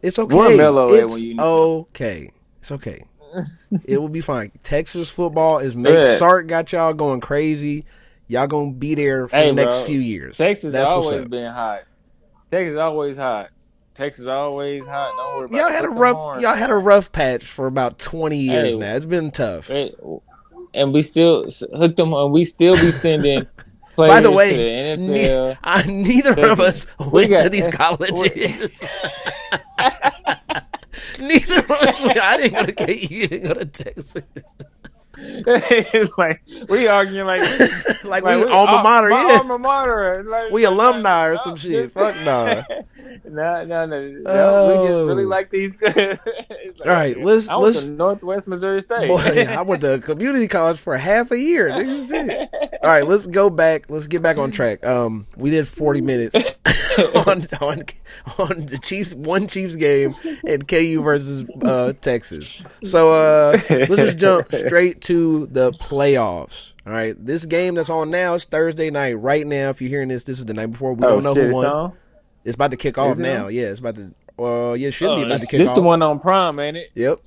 it's Where okay. Melo at when It's you need him? okay. It's okay. It will be fine. Texas football is make Yeah. Sark got y'all going crazy. Y'all gonna be there for the Hey, next bro. few years. Texas That's what's always up. been hot. Texas always hot. Texas always hot. Don't worry about Y'all it. had a Put them rough horns y'all had a down. rough patch for about 20 years Hey, now. It's been tough. it, and we still hooked them on. We still be sending By the players to the way, NFL. neither of Second, us we went to got. these We, colleges. Neither of us went. I didn't go to KU. You didn't go to Texas. it's like we arguing Like like we we alma mater, my yeah. alma mater We like no, alumni or some no, shit. Fuck nah. no, we just really Oh. like these it's All like right, hey, I went to let's Northwest Missouri State. boy, I went to community college for half a year. Nigga, shit. All right, let's go back. Let's get back on track. We did 40 minutes on on the Chiefs one Chiefs game and KU versus Texas. So let's just jump straight to the playoffs. All right, this game that's on now is Thursday night. Right now, if you're hearing this, this is the night before. We Oh don't know who shit, it's won. on. It's about to kick off Is it now. on? Yeah, it's about to. Well, yeah, it should be Oh, about to this kick this the off. one on Prime, ain't it? Yep.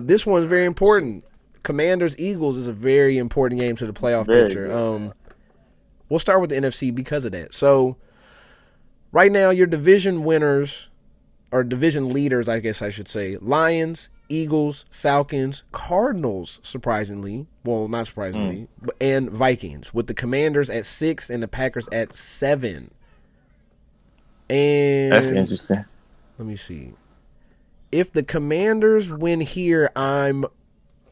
This one's very Shit, important. Commanders Eagles is a very important game to the playoff very picture. good, man. We'll start with the NFC because of that. So right now, your division winners or division leaders, I guess I should say, Lions, Eagles, Falcons, Cardinals. Surprisingly, well, not surprisingly, and Vikings with the Commanders at 6 and the Packers at 7. That's And interesting. let me see. If the Commanders win here, I'm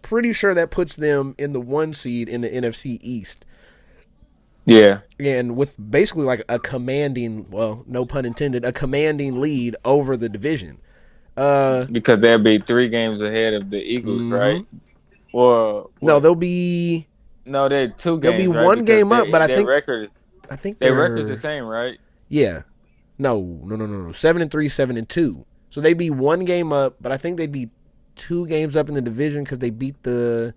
pretty sure that puts them in the 1 seed in the NFC East. Yeah, And with basically like a commanding, well, no pun intended, a commanding lead over the division. because they'll be 3 games ahead of the Eagles, right? Or No, what? they'll No, they're two be games, right? one Because game up, but I think their record's the they're same, right? yeah. No. 7-3, 7-2. So they'd be one game up, but I think they'd be 2 games up in the division because they beat the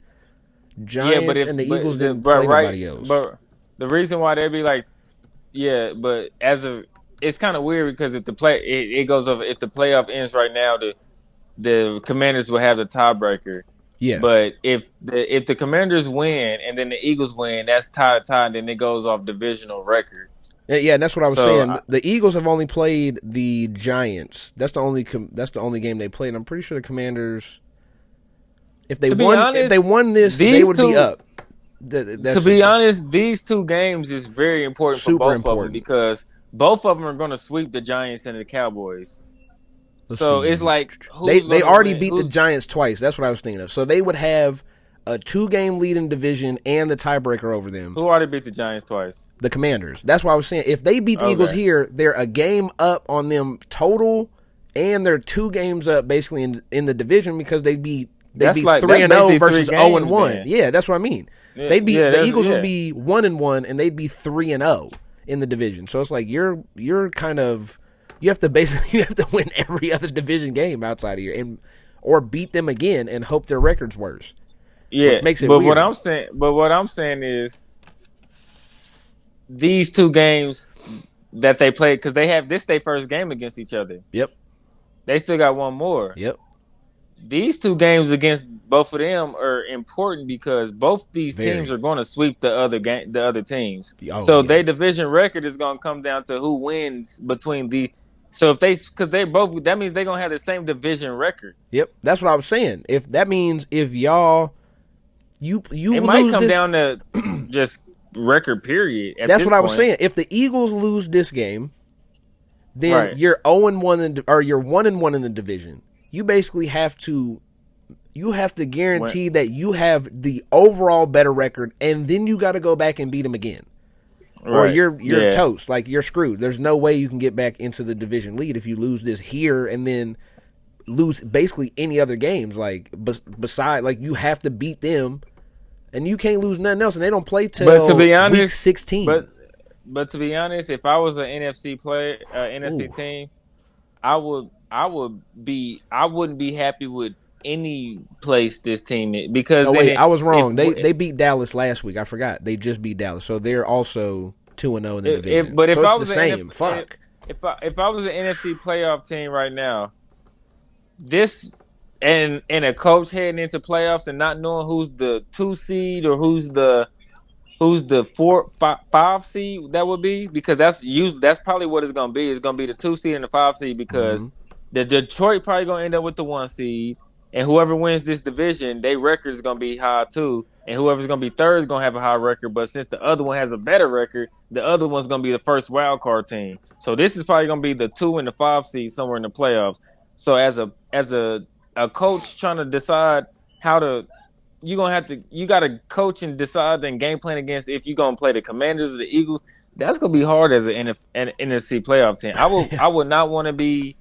Yeah, but Giants if and the Eagles didn't but play right, nobody else. but the reason why they'd be like, yeah, but as of it's kind of weird because if it goes over if the playoff ends right now, the Commanders will have the tiebreaker. Yeah. But if the Commanders win and then the Eagles win, that's tie, and then it goes off divisional record. Yeah, and that's what I was So saying. The Eagles have only played the Giants. That's the only game they played. I'm pretty sure the Commanders, if to be they honest, won this, they these would be two up. to That's be honest, these 2 games is very important for super both of them important. because both of them are going to sweep the Giants and the Cowboys. Let's So it's see. like They who's they going to already win? beat the Giants twice. That's what I was thinking of. So they would have a 2-game lead in division and the tiebreaker over them. Who already beat the Giants twice? The Commanders. That's why I was saying if they beat the Eagles Okay. here, they're a game up on them total, and they're 2 games up basically in the division because they'd be That's 3 and 0 basically three versus 0 and games 1. then. Yeah, that's what I mean. Yeah, They'd be yeah, the that's Eagles would yeah. be 1 and 1, and they'd be 3 and 0 in the division. So it's like you're kind of you have to basically you have to win every other division game outside of here and or beat them again and hope their record's worse, Yeah, which makes it but what weird. I'm saying is these 2 games that they played because they have this their first game against each other. Yep. They still got one more. Yep. These 2 games against both of them are important because both these teams Very. are going to sweep the other teams. Oh So yeah. their division record is going to come down to who wins between the. So if because they both that means they're going to have the same division record. Yep. That's what I was saying. If that means if y'all you It might lose come this, down to just record period. At that's this what I was point. saying. If the Eagles lose this game, then Right. you're 0-1 or you're 1-1 in the division. You basically have to guarantee that you have the overall better record, and then you got to go back and beat them again, or Right. you're Yeah. toast. Like you're screwed. There's no way you can get back into the division lead if you lose this here and then lose basically any other games. Like beside, like you have to beat them, and you can't lose nothing else. And they don't play till But to be honest, week 16. But to be honest, if I was an NFC NFC Ooh. team, I wouldn't be happy with any place this team is because Oh then wait, I was if wrong. They beat Dallas last week. I forgot. They just beat Dallas, so they're also 2-0 in the division. but So if it's I the was an same. Fuck. if I was an NFC playoff team right now, this and a coach heading into playoffs and not knowing who's the 2 seed or who's the five seed that would be because that's probably what it's gonna be. It's gonna be the 2 seed and the 5 seed because Mm-hmm. the Detroit probably gonna end up with the 1 seed, and whoever wins this division, their record is gonna be high too, and whoever's gonna be third is gonna have a high record. But since the other one has a better record, the other one's gonna be the first wild card team. So this is probably gonna be the 2 and the 5 seed somewhere in the playoffs. So as a coach trying to decide how to you gotta coach and decide and game plan against if you're gonna play the Commanders or the Eagles. That's gonna be hard as an NFC playoff team. I would not want to be.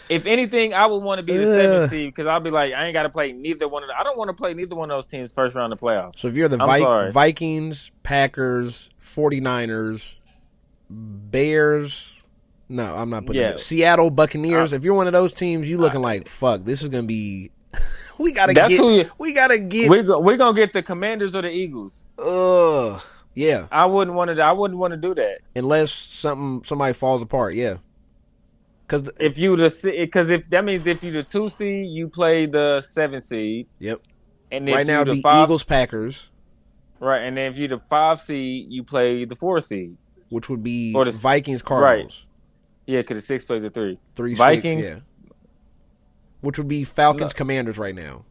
If anything, I would want to be the 7 seed because I'll be like, I ain't got to play neither one of them. I don't want to play neither one of those teams first round of playoffs. So if you're the I'm sorry. Vikings, Packers, 49ers, Bears, no, I'm not putting it. Seattle Buccaneers. If you're one of those teams, you looking like fuck. This is gonna be. We gotta get. We're gonna get the Commanders or the Eagles. Yeah. I wouldn't want to do that unless somebody falls apart. Yeah. Because if that means if you the 2 seed, you play the 7 seed. Yep. And right now the Eagles Packers. Right, and then if you're the 5 seed, you play the 4 seed, which would be or the Vikings Cardinals. Right. Yeah, because the 6 plays a 3. 3 Vikings. 6, yeah. Which would be Falcons Commanders right now.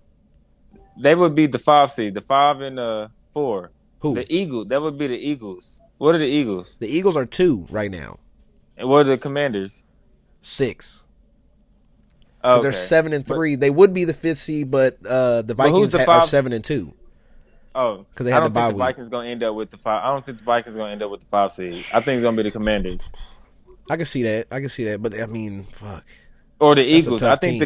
They would be the 5 seed, the 5 and the 4. Who? The Eagles. That would be the Eagles. What are the Eagles? The Eagles are 2 right now. And what are the Commanders? 6. Because they're 7-3. They would be the 5th seed, but the Vikings are 7-2. Oh, because they had the bye week. The Vikings gonna end up with the 5. I don't think the Vikings gonna end up with the 5 seed. I think it's gonna be the Commanders. I can see that. But I mean, fuck. Or the Eagles. I think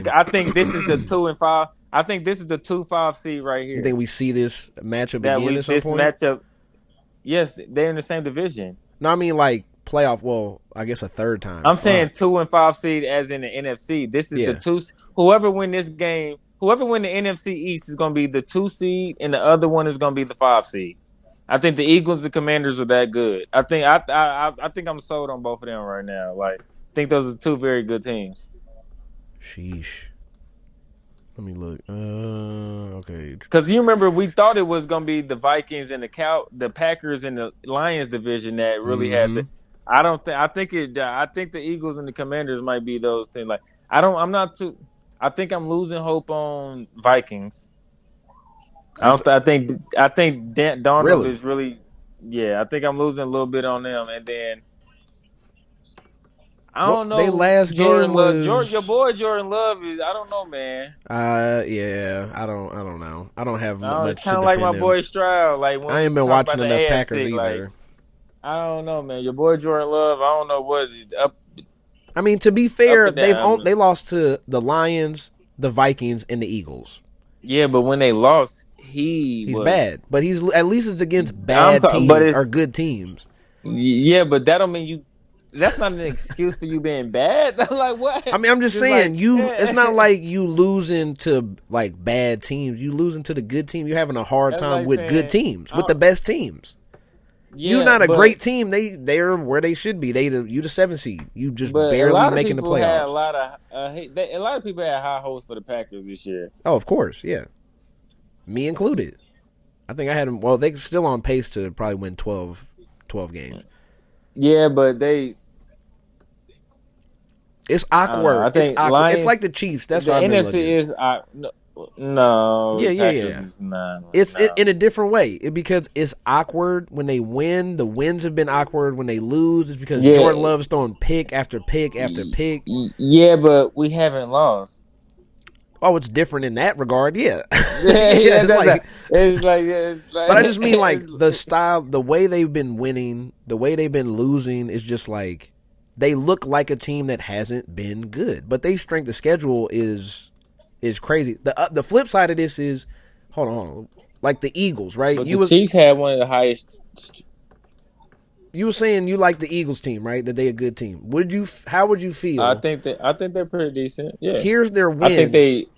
this is the 2 and 5. I think this is the 2-5 seed right here. You think we see this matchup again at some point? This matchup. Yes, they're in the same division. No, I mean like playoff. Well, I guess a third time. I'm saying 2 and 5 seed as in the NFC. This is the 2. Whoever win this game, whoever win the NFC East is going to be the 2 seed, and the other one is going to be the 5 seed. I think the Eagles and Commanders are that good. I think I'm sold on both of them right now. Like, I think those are 2 very good teams. Sheesh. Let me look. Okay. Because you remember we thought it was going to be the Vikings and the Packers and the Lions division that really had the. I think the Eagles and the Commanders might be those things. Like I think I'm losing hope on Vikings. I think Darnold is really. Yeah, I think I'm losing a little bit on them, and then I don't know. Their last game was your boy Jordan Love is. I don't know, man. Yeah, I don't know. I don't have much. It's kind of like my boy Stroud. Like I ain't been watching enough AFC, Packers either. Like, I don't know, man. Your boy Jordan Love. I don't know what up. I mean, to be fair, they lost to the Lions, the Vikings, and the Eagles. Yeah, but when they lost, he's bad. But he's at least it's against bad teams or good teams. Yeah, but that don't mean you. That's not an excuse for you being bad. Like what? I mean, I'm just saying it's not like you losing to like bad teams. You losing to the good team. You're having a hard time with good teams, with the best teams. Yeah, you're not a great team. They're where they should be. You the 7 seed. You just barely making the playoffs. A lot of people had high hopes for the Packers this year. Oh, of course, yeah, me included. I think I had them. Well, they're still on pace to probably win 12 games. Yeah, but it's awkward. It's awkward. Lions, it's like the Chiefs. That's what I've been looking. The NFC is no. Yeah. It's in a different way because it's awkward when they win. The wins have been awkward when they lose. It's because Jordan Love is throwing pick after pick after pick. Yeah, but we haven't lost. Oh, it's different in that regard. Yeah. It's like. But I just mean like the style, the way they've been winning, the way they've been losing is just like they look like a team that hasn't been good. But their strength of schedule is crazy. The flip side of this is, hold on, like the Eagles, right? But the Chiefs had one of the highest. You were saying you like the Eagles team, right? That they a good team. How would you feel? I think they're pretty decent. Yeah. Here's their wins. I think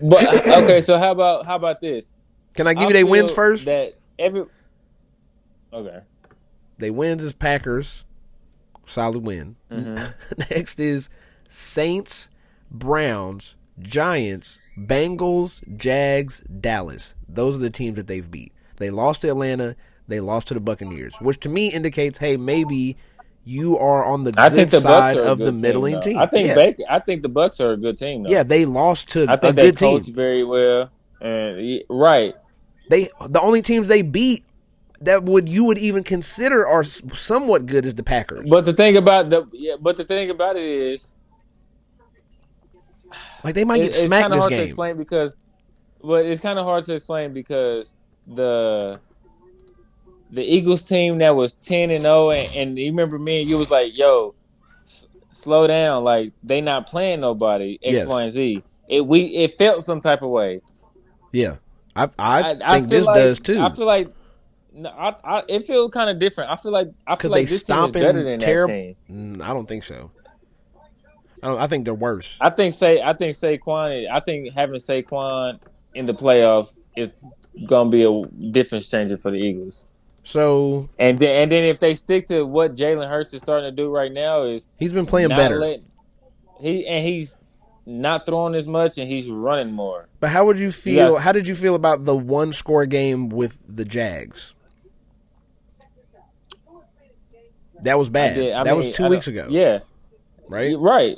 But okay, so how about this? Can I give I you their wins feel first? that every okay. They wins is Packers, solid win. Mm-hmm. Next is Saints, Browns, Giants, Bengals, Jags, Dallas. Those are the teams that they've beat. They lost to Atlanta. They lost to the Buccaneers, which to me indicates, hey, maybe you are on the I think good the Bucks side are a of the good team, middling though. I team. think Yeah, Baker. I think the Bucks are a good team, yeah, though. they lost to I a think they good coach team. very well, and right. The only teams they beat that you would even consider are somewhat good is the Packers. But the thing about it is, Like they might get it's smacked kind of this hard to game. explain because, but it's kind of hard to explain because the Eagles team that was 10-0, and you remember me and you was like, "Yo, slow down, like they not playing nobody X, Y, Yes, and Z." It felt some type of way. yeah, I I think feel this like does too no, it feels kind of different. I feel because they like this team is better stomping than that terrible. team. I don't think so. I think they're worse. I think Saquon. I think having Saquon in the playoffs is gonna be a difference changer for the Eagles. So And then if they stick to what Jalen Hurts is starting to do right now is he's been playing not better. letting he's not throwing as much and he's running more. But how would you You got feel? How did you feel about the one score game with the Jags? That was I bad. did. I That was mean, two I don't. weeks ago, Yeah, right? you're right.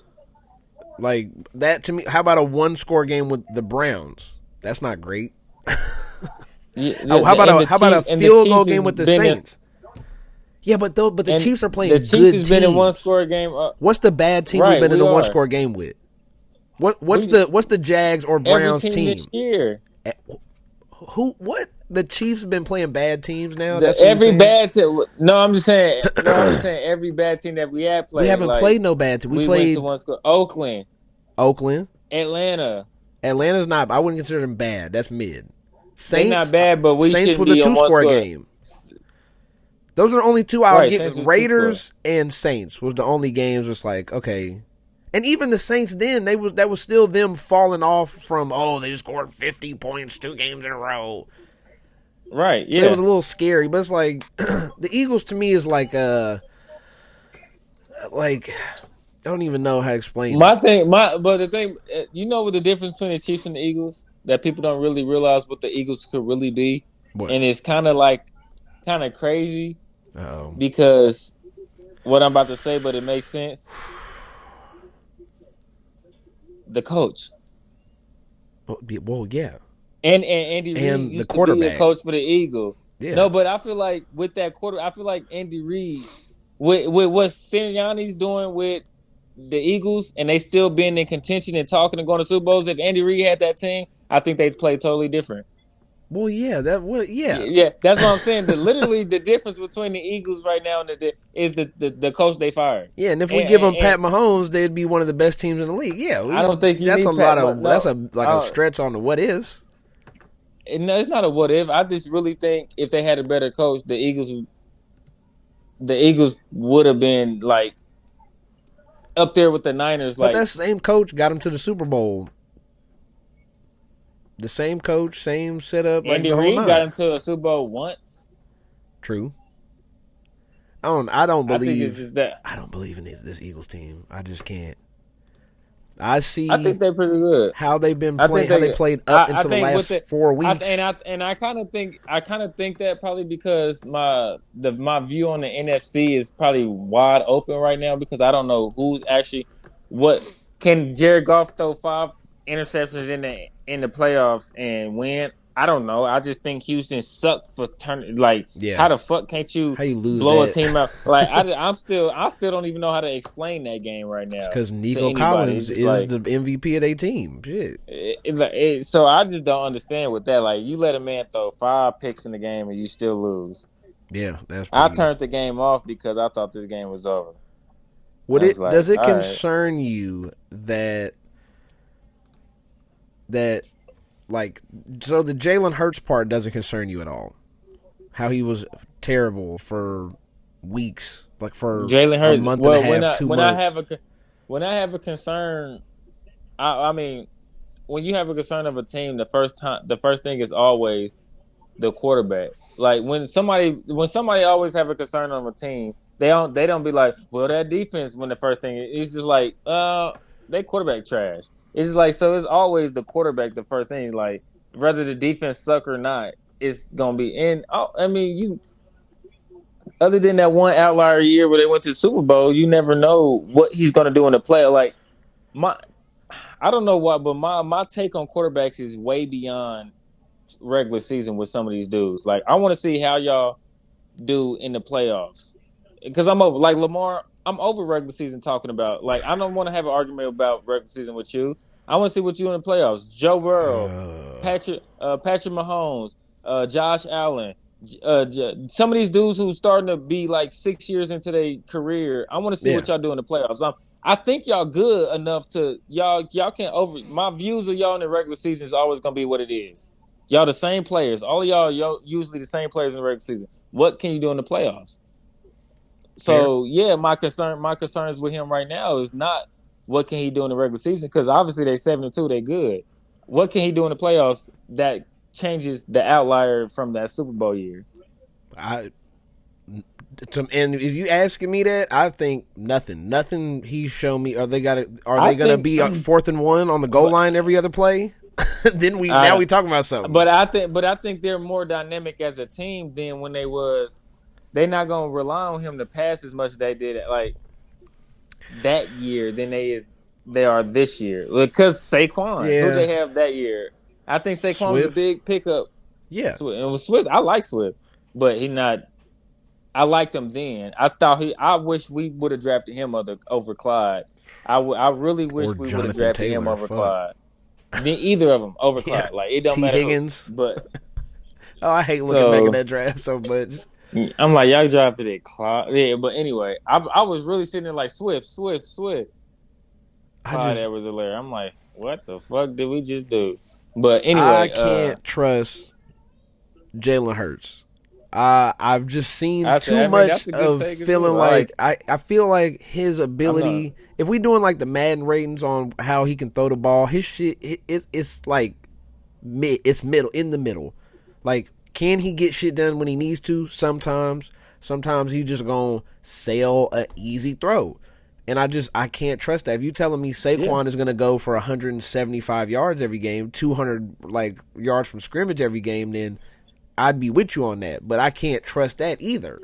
Like that to me. How about a one score game with the Browns? That's not great. Yeah, Oh, how about a The field goal Chiefs game has with the been in, Saints? Yeah, but the and Chiefs are the playing Chiefs good has been in one teams. score game. What's the bad team we've Right, been in we a one are. score game with? We What's the Jags or every Browns team this team? year. Eh, Who what? The Chiefs have been playing bad teams now. The That's what you're every saying. bad team. No, I'm just saying. No, I'm just saying every bad team that we had We played. haven't Like played no bad team. We we went to played one score. Oakland, Oakland. Atlanta. Atlanta's not. I wouldn't consider them bad. That's mid. They not Saints. bad, but we Saints shouldn't was a be on two one score score. game. Those are the only two I'll Right, get. Saints was two score. Raiders and Saints was the only games. Was like okay, and even the Saints then that was still them falling off from they just scored 50 points 2 games in a row. Right, So it was yeah. a little scary, but it's like the Eagles to me is like I don't even know how to explain it. But the thing, you know what the difference between the Chiefs and the Eagles that people don't really realize what the Eagles could really be, What? and it's kind of crazy Oh, because what I'm about to say, but it makes sense. The coach well, yeah, and Andy Reid and the used to be a quarterback, coach for the Eagle. yeah. No, but I feel like with that quarter, I feel like Andy Reid with what Sirianni's doing with the Eagles, and they still being in contention and talking and going to Super Bowls. If Andy Reid had that team, I think they'd play totally different. Well, yeah, yeah. Yeah, that's what I'm saying. Literally, the difference between the Eagles right now and is the coach they fired. Yeah, and if we give them And Pat Mahomes, they'd be one of the best teams in the league. Yeah, I don't think you that's a need lot Pat. of that's No, a like a stretch on the what ifs. no, it's not a what if. I just really think if they had a better coach, the Eagles would have been like up there with the Niners. But Like that same coach got him to the Super Bowl. The same coach, same setup, like Andy the whole Reid got nine. him to a Super Bowl once. True. I don't I think it's believe. just that. I don't believe in this Eagles team. I just can't. I I see think they're pretty good. how they've been I think playing. How they they. played up I into the think with last the. 4 weeks. I kind of think that probably because my view on the NFC is probably wide open right now because I don't know who's actually what can Jared Goff throw 5 interceptions in the playoffs and win. I don't know. I just think Houston sucked for turning. Like, Yeah. how the fuck can't you How you lose blow a that? team out? Like, I still don't even know how to explain that game right It's now because to Nico anybody. Collins It's just is like the MVP of their team. Shit. so I just don't understand with that. Like, you let a man throw 5 picks in the game and you still lose. Yeah, that's I pretty. turned the game off because I thought this game was over. Would I was it like, does it all right. concern you that like so the Jalen Hurts part doesn't concern you at all? How he was terrible for weeks, like for Jalen a Hurts. month and a Well, half, 2 months. when I have a concern, I mean, when you have a concern of a team, the first thing is always the quarterback. Like when somebody always have a concern on a team, they don't be like, well, that defense. When the first thing it's just like, they quarterback trash. It's just like so. It's always the quarterback. The first thing, like whether the defense suck or not, it's gonna be. And I mean, you other than that one outlier year where they went to the Super Bowl, you never know what he's gonna do in the play. Like my, I don't know why, but my take on quarterbacks is way beyond regular season with some of these dudes. Like I want to see how y'all do in the playoffs because I'm over like Lamar. I'm over regular season talking about like I don't want to have an argument about regular season with you. I want to see what you in the playoffs. Joe Burrow, Patrick Mahomes, Josh Allen. Some of these dudes who's starting to be like 6 years into their career. I want to see Yeah. what y'all do in the playoffs. I think y'all good enough to y'all can't over my views of y'all in the regular season is always gonna be what it is. Y'all the same players. All of y'all usually the same players in the regular season. What can you do in the playoffs? Fair. So yeah, my concerns with him right now is not what can he do in the regular season because obviously they 7-2, they good. What can he do in the playoffs that changes the outlier from that Super Bowl year? I and if you asking me that, I think nothing. Nothing he's shown me. Are I they gonna think, be 4th and 1 on the goal but line every other play? Then now I we talking about something. but I think they're more dynamic as a team than when they was. They're not gonna rely on him to pass as much as they did like that year than they are this year because Saquon, who Yeah. they have that year. I think Saquon was a Swift. big pickup. Yeah. And with Swift, I like Swift, but he not. I liked him then. I thought he. I wish we would have drafted him over Clyde. I really Or wish we would have Jonathan drafted him Taylor. over Fuck. Clyde. Either of them over Yeah. Clyde. Like it don't T. matter who. Higgins. But Oh, I hate looking back at so that draft so much. I'm like y'all drafted it Clyde. Yeah, but anyway, I was really sitting there like Swift. I Clyde just Edwards-Helaire. I'm like, what the fuck did we just do? But I anyway, can't trust Jalen Hurts. I've just seen I too said, I mean, much that's a good of take as well. feeling I like like it. I feel like his I'm not. ability. If we doing like the Madden ratings on how he can throw the ball, his shit it's like it's middle in the middle. Like, can he get shit done when he needs to? Sometimes he just gonna sail a easy throw. And I can't trust that. If you telling me Yeah, Saquon is gonna go for 175 yards every game, 200 like yards from scrimmage every game, then I'd be with you on that. But I can't trust that either,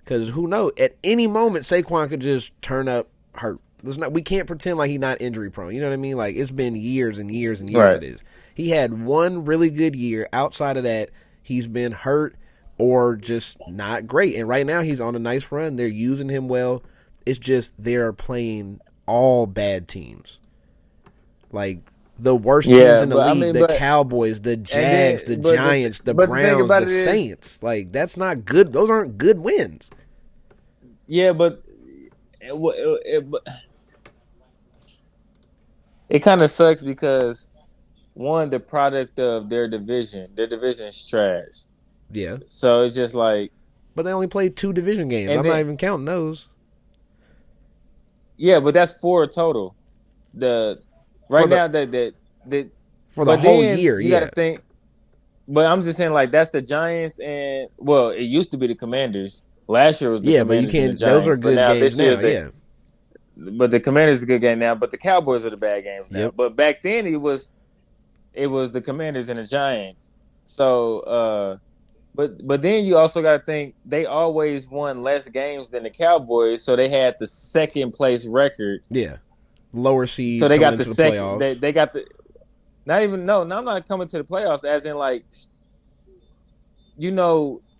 because who knows? At any moment, Saquon could just turn up hurt. We can't pretend like he's not injury prone. You know what I mean? Like, it's been years and years and years of right. this. He had one really good year. Outside of that, he's been hurt or just not great. And right now, he's on a nice run. They're using him well. It's just they're playing all bad teams. Like, the worst teams Yeah, in the but I league, mean, the but Cowboys, the and Jags, the then, but Giants, the but the thing Browns, about the it is, Saints. Like, that's not good. Those aren't good wins. yeah, but but it kind of sucks because one, the product of their division is trash. Yeah. So it's just like, But they only played 2 division games. and I'm not then even counting those. yeah, but that's four total. The For right the now that for the but whole then year, you got to yeah. think. But I'm just saying, like that's the Giants and well, it used to be the Commanders. Last year was the Yeah, but you Commanders and the can't those are Giants, but good now games this year now, is the yeah. but the Commanders is a good game now. But the Cowboys are the bad games now. Yep. But back then it was the Commanders and the Giants. So but then you also got to think they always won less games than the Cowboys, so they had the second place record. Yeah. Lower So seed they coming got the into the second. They playoffs. they got the not even no. I'm not coming to the playoffs. As in like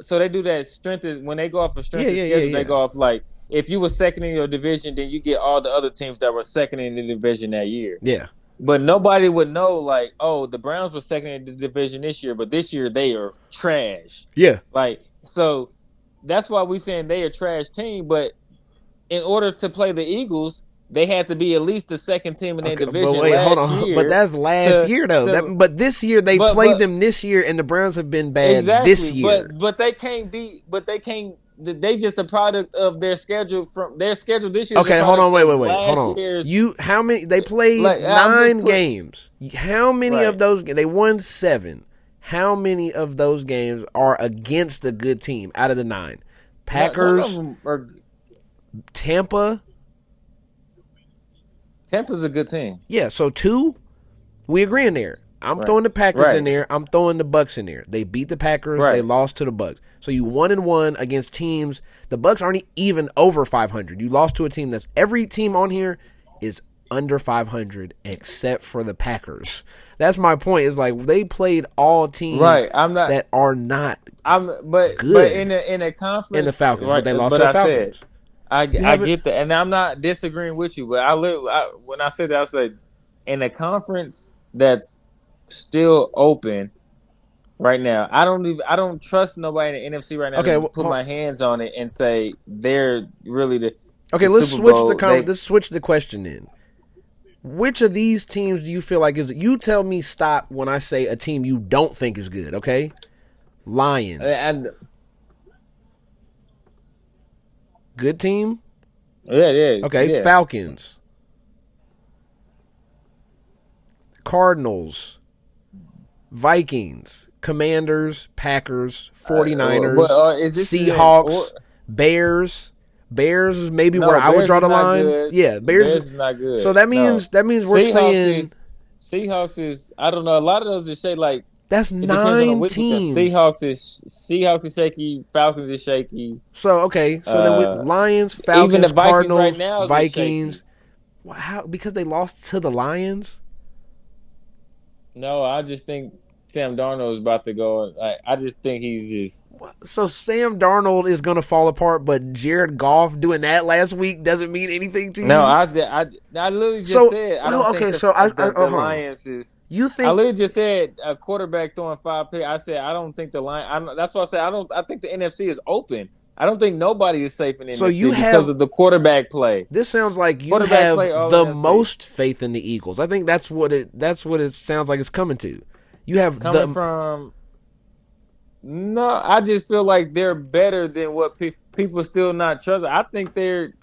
so they do that strength when they go off of Yeah, strength of yeah, yeah, schedule, they yeah. go off like if you were second in your division, then you get all the other teams that were second in the division that year. Yeah. But nobody would know like, oh, the Browns were second in the division this year, but this year they are trash. Yeah. Like so that's why we saying they are trash team, but in order to play the Eagles, they had to be at least the second team in their Okay, but division wait, hold last on. But year that's last to year though. to But this year they but played but them this year, and the Browns have been bad this exactly, year. but they can't be, but they can't they just a product of their schedule. From their schedule this year is a Okay, hold on, product of wait. Hold last on. year's. How many? They played Like I'm just 9 put games. How many of right. those? They won 7. How many of those games are against a good team out of the 9? No, none of Packers, them are. Tampa. Tampa's a good team. Yeah, so 2. We agree in there. I'm Right. throwing the Packers in Right. there. I'm throwing the Bucks in there. They beat the Packers. They Right. lost to the Bucks. So you 1-1 against teams. The Bucks aren't even over 500. You lost to a team that's every team on here is under 500 except for the Packers. That's my point. Is like they played all teams Right. I'm not. that are not But good in a in the conference, Falcons, but right? they lost But to the I said Falcons. You I haven't. get that, and I'm not disagreeing with you. But when I said that, I said in a conference that's still open right now. I don't trust nobody in the NFC right now Okay. to put my hands on it and say they're really Okay. the Let's Super switch the Bowl. They let's switch the question in. Which of these teams do you feel like is? You tell me stop when I say a team you don't think is good. Okay, Lions, and good team. Okay, yeah. Falcons, Cardinals, Vikings, Commanders, Packers, But 49ers, is this in or Seahawks, Bears. Bears is maybe where no? I would Bears draw is the not line. good. Yeah, Bears. Bears is not So good. that No, means we're Seahawks saying is Seahawks is. I don't know. A lot of those are shaky. Like that's it depends on the 9 week with them. teams. Seahawks is shaky. Falcons is shaky. So okay, so then with Uh, Lions, even the Falcons, Vikings right Cardinals, now is shaky. Vikings. How? Because they lost to the Lions. No, I just think Sam Darnold is about to go. Like I just think he's just So Sam Darnold is going to fall apart, but Jared Goff doing that last week doesn't mean anything to no. you. I literally just So said I well, don't think okay. So the hold on. Lions is. You I think literally just said a quarterback throwing 5 picks. I said I don't think the line. That's why I said I don't. I think the NFC is open. I don't think nobody is safe in the so? You NFC because have of the quarterback play. this sounds like you Quarterback have play all the NFC. most faith in the Eagles. I think that's what it sounds like it's coming to. You have Coming the from no, I just feel like they're better than what people still not trust. I think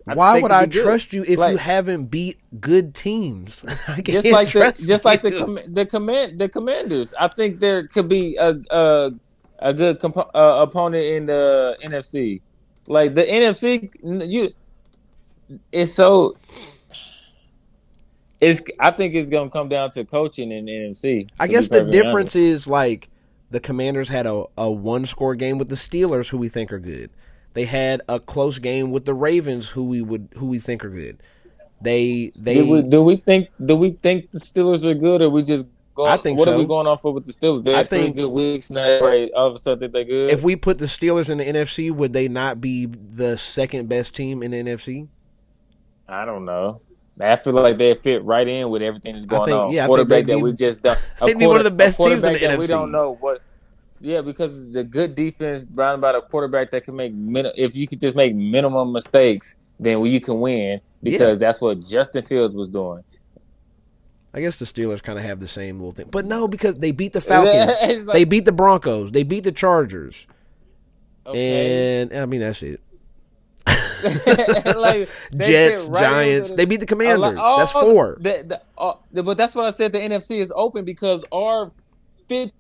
Why they would could I be good. trust you if you Like haven't beat good teams? I can't just trust like you. the Commanders. I think there could be a good opponent in the NFC. Like the NFC, you it's so it's. I think it's gonna come down to coaching in the NFC. I To be guess the perfectly difference honest, is like the Commanders had a 1-score game with the Steelers, who we think are good. They had a close game with the Ravens, who we think are good. They do we think the Steelers are good, or we just I going? think What are we so. going off for with the Steelers? They I had three think good weeks now. Right, all of a sudden they're if good. we put the Steelers in the NFC, would they not be the second best team in the NFC? I don't know. I feel like they fit right in with everything that's going on. I think Quarterback that we just don't. they'd be one of the A best teams in the quarterback that we don't NFC. know what. Yeah, because it's a good defense, round about a quarterback that can make if you could just make minimum mistakes, then you can win Yeah. because that's what Justin Fields was doing. I guess the Steelers kind of have the same little thing. But no, because they beat the Falcons. It's They like beat the Broncos. They beat the Chargers. okay, And I mean that's it. like they fit Jets, right in Giants. with They beat the a lot. Commanders. That's 4. But that's what I said. The NFC is open because our fifth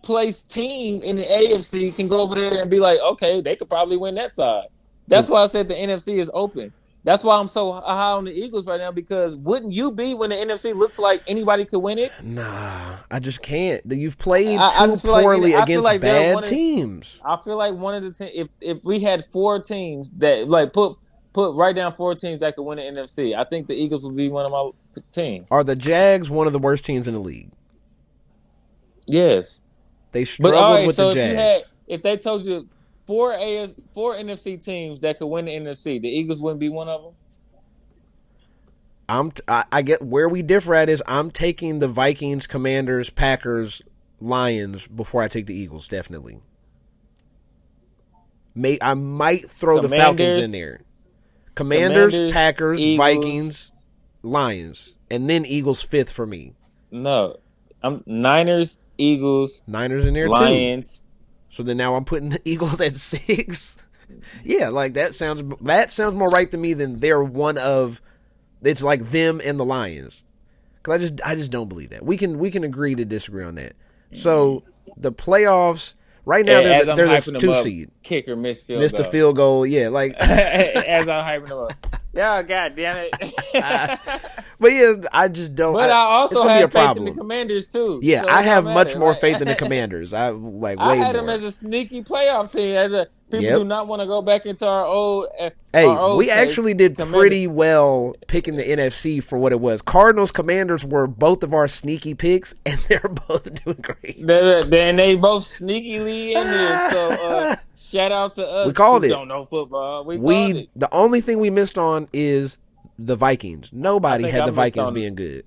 place team in the AFC can go over there and be like, okay, they could probably win that side. That's why I said the NFC is open. That's why I'm so high on the Eagles right now because wouldn't you be when the NFC looks like anybody could win it? Nah, I just can't. You've played too Just feel like poorly I feel against like they're bad one of teams. I feel like one of the if we had 4 teams that like put right down 4 teams that could win the NFC, I think the Eagles would be one of my teams. Are the Jags one of the worst teams in the league? Yes. They But all struggled right, with the so Jags. if they told you four NFC teams that could win the NFC, the Eagles wouldn't be one of them. I get where we differ at is I'm taking the Vikings, Commanders, Packers, Lions before I take the Eagles. Definitely. I might throw the Falcons in there. Commanders, Packers, Eagles. Vikings, Lions, and then Eagles fifth for me. No, I'm Niners, Eagles, Niners in there too. Lions. So then now I'm putting the Eagles at 6. Yeah, like that sounds more right to me than they're one of. It's like them and the Lions. Because I just don't believe that. We can agree to disagree on that. So the playoffs right now they're As I'm the hyping them two up, seed. kicker missed field Missed a goal. field goal. Yeah, like As I'm hyping them up. Yeah, god damn it. but yeah, I just don't. But I It's also gonna be a have faith in the problem. Commanders too. Yeah, So I it don't have much matter, more right? faith in the Commanders. I like I way had them more. as a sneaky playoff team. People Yep. do not want to go back into Hey, our old we takes. actually did Commander, pretty well picking the NFC for what it was. Cardinals, Commanders were both of our sneaky picks, and they're both doing great. they both sneakily in here. So shout out to We us called who it. don't know football. We called it. The only thing we missed on is the Vikings. I Nobody think had I the missed Vikings on. being good.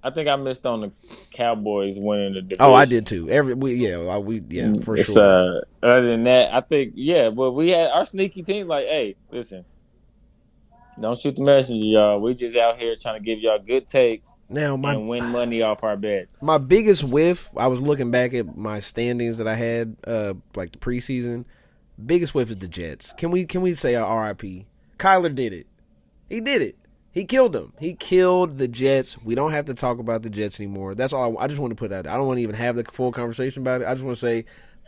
I think I missed on the Cowboys winning the Oh, I did division. too. For It's sure. other than that, I think but we had our sneaky team. Like, hey, listen, don't shoot the messenger, y'all. We just out here trying to give y'all good takes Now and win money off our bets. my biggest whiff, I was looking back at my standings that I had, like the preseason. Biggest whiff is the Jets. Can we say a RIP? Kyler did it. He did it. He killed them. He killed the Jets. We don't have to talk about the Jets anymore. That's all. I just want to put that. I don't want to even have the full conversation about it. I just want to say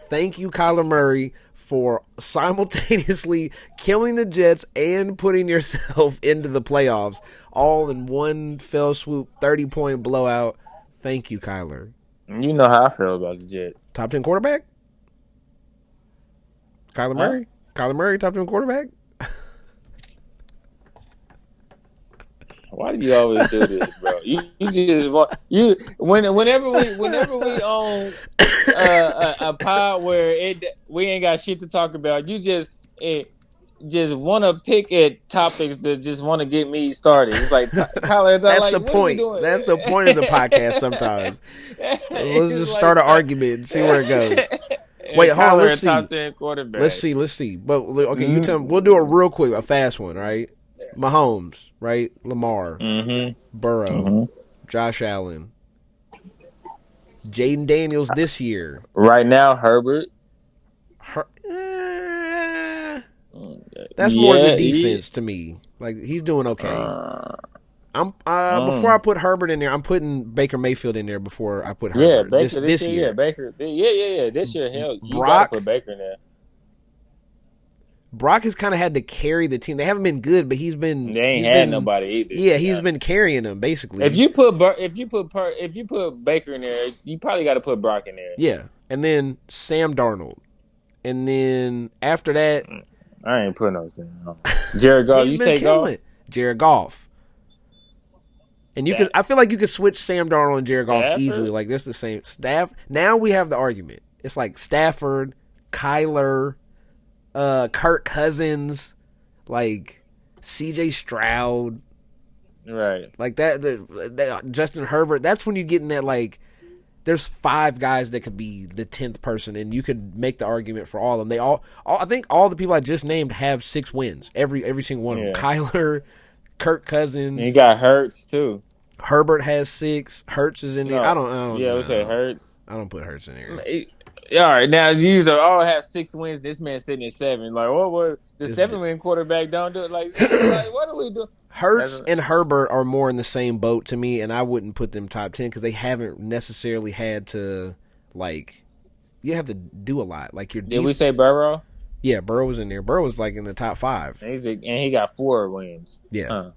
thank you, Kyler Murray, for simultaneously killing the Jets and putting yourself into the playoffs all in one fell swoop, 30-point blowout. Thank you, Kyler. You know how I feel about the Jets. Top 10 quarterback? Kyler Huh? Murray? Kyler Murray, top 10 quarterback? Why do you always do this, bro? You just want whenever we own a pod where we ain't got shit to talk about. You just want to pick at topics that just want to get me started. It's like Kyler, That's like the what are we point. doing? That's the point of the podcast sometimes. Let's It's just start like an argument and see where it goes. Wait, hold on. Kyler, Let's a see. top 10 quarterback. Let's see. But okay, you tell me. We'll do it real quick, a fast one, right? Mahomes, right? Lamar, Burrow, Josh Allen, Jaden Daniels this year. Right now, Herbert. That's more the defense to me. Like he's doing okay. I'm before I put Herbert in there, I'm putting Baker Mayfield in there before I put Herbert. Yeah, Baker this year. Yeah, Baker. Yeah. This year, hell, you Brock, gotta put Baker in there. Brock has kind of had to carry the team. They haven't been good, but he's been. They ain't had nobody either. Yeah, he's been carrying them basically. If you put Baker in there, you probably got to put Brock in there. Yeah, and then Sam Darnold, and then after that, I ain't putting no Sam. Jared Goff. You say Goff? Jared Goff. And I feel like you could switch Sam Darnold and Jared Goff easily. Like that's the same staff. Now we have the argument. It's like Stafford, Kyler, Kirk Cousins, like CJ Stroud, right? Like that Justin Herbert. That's when you get in that like. There's 5 guys that could be the 10th person, and you could make the argument for all of them. They all I think all the people I just named have 6 wins. Every single one of them. Kyler, Kirk Cousins. And you got Hurts too. Herbert has 6. Hurts is in there. I don't. Yeah, we say Hurts. I don't put Hurts in there. All right, now you all have 6 wins. This man sitting at 7. Like, what? The 7-win quarterback don't do it. Like what are we doing? Hurts and Herbert are more in the same boat to me, and I wouldn't put them top 10 because they haven't necessarily had to like. You have to do a lot. Like your. Did we say Burrow? Yeah, Burrow was in there. Burrow was like in the top 5. And he got 4 wins. Yeah,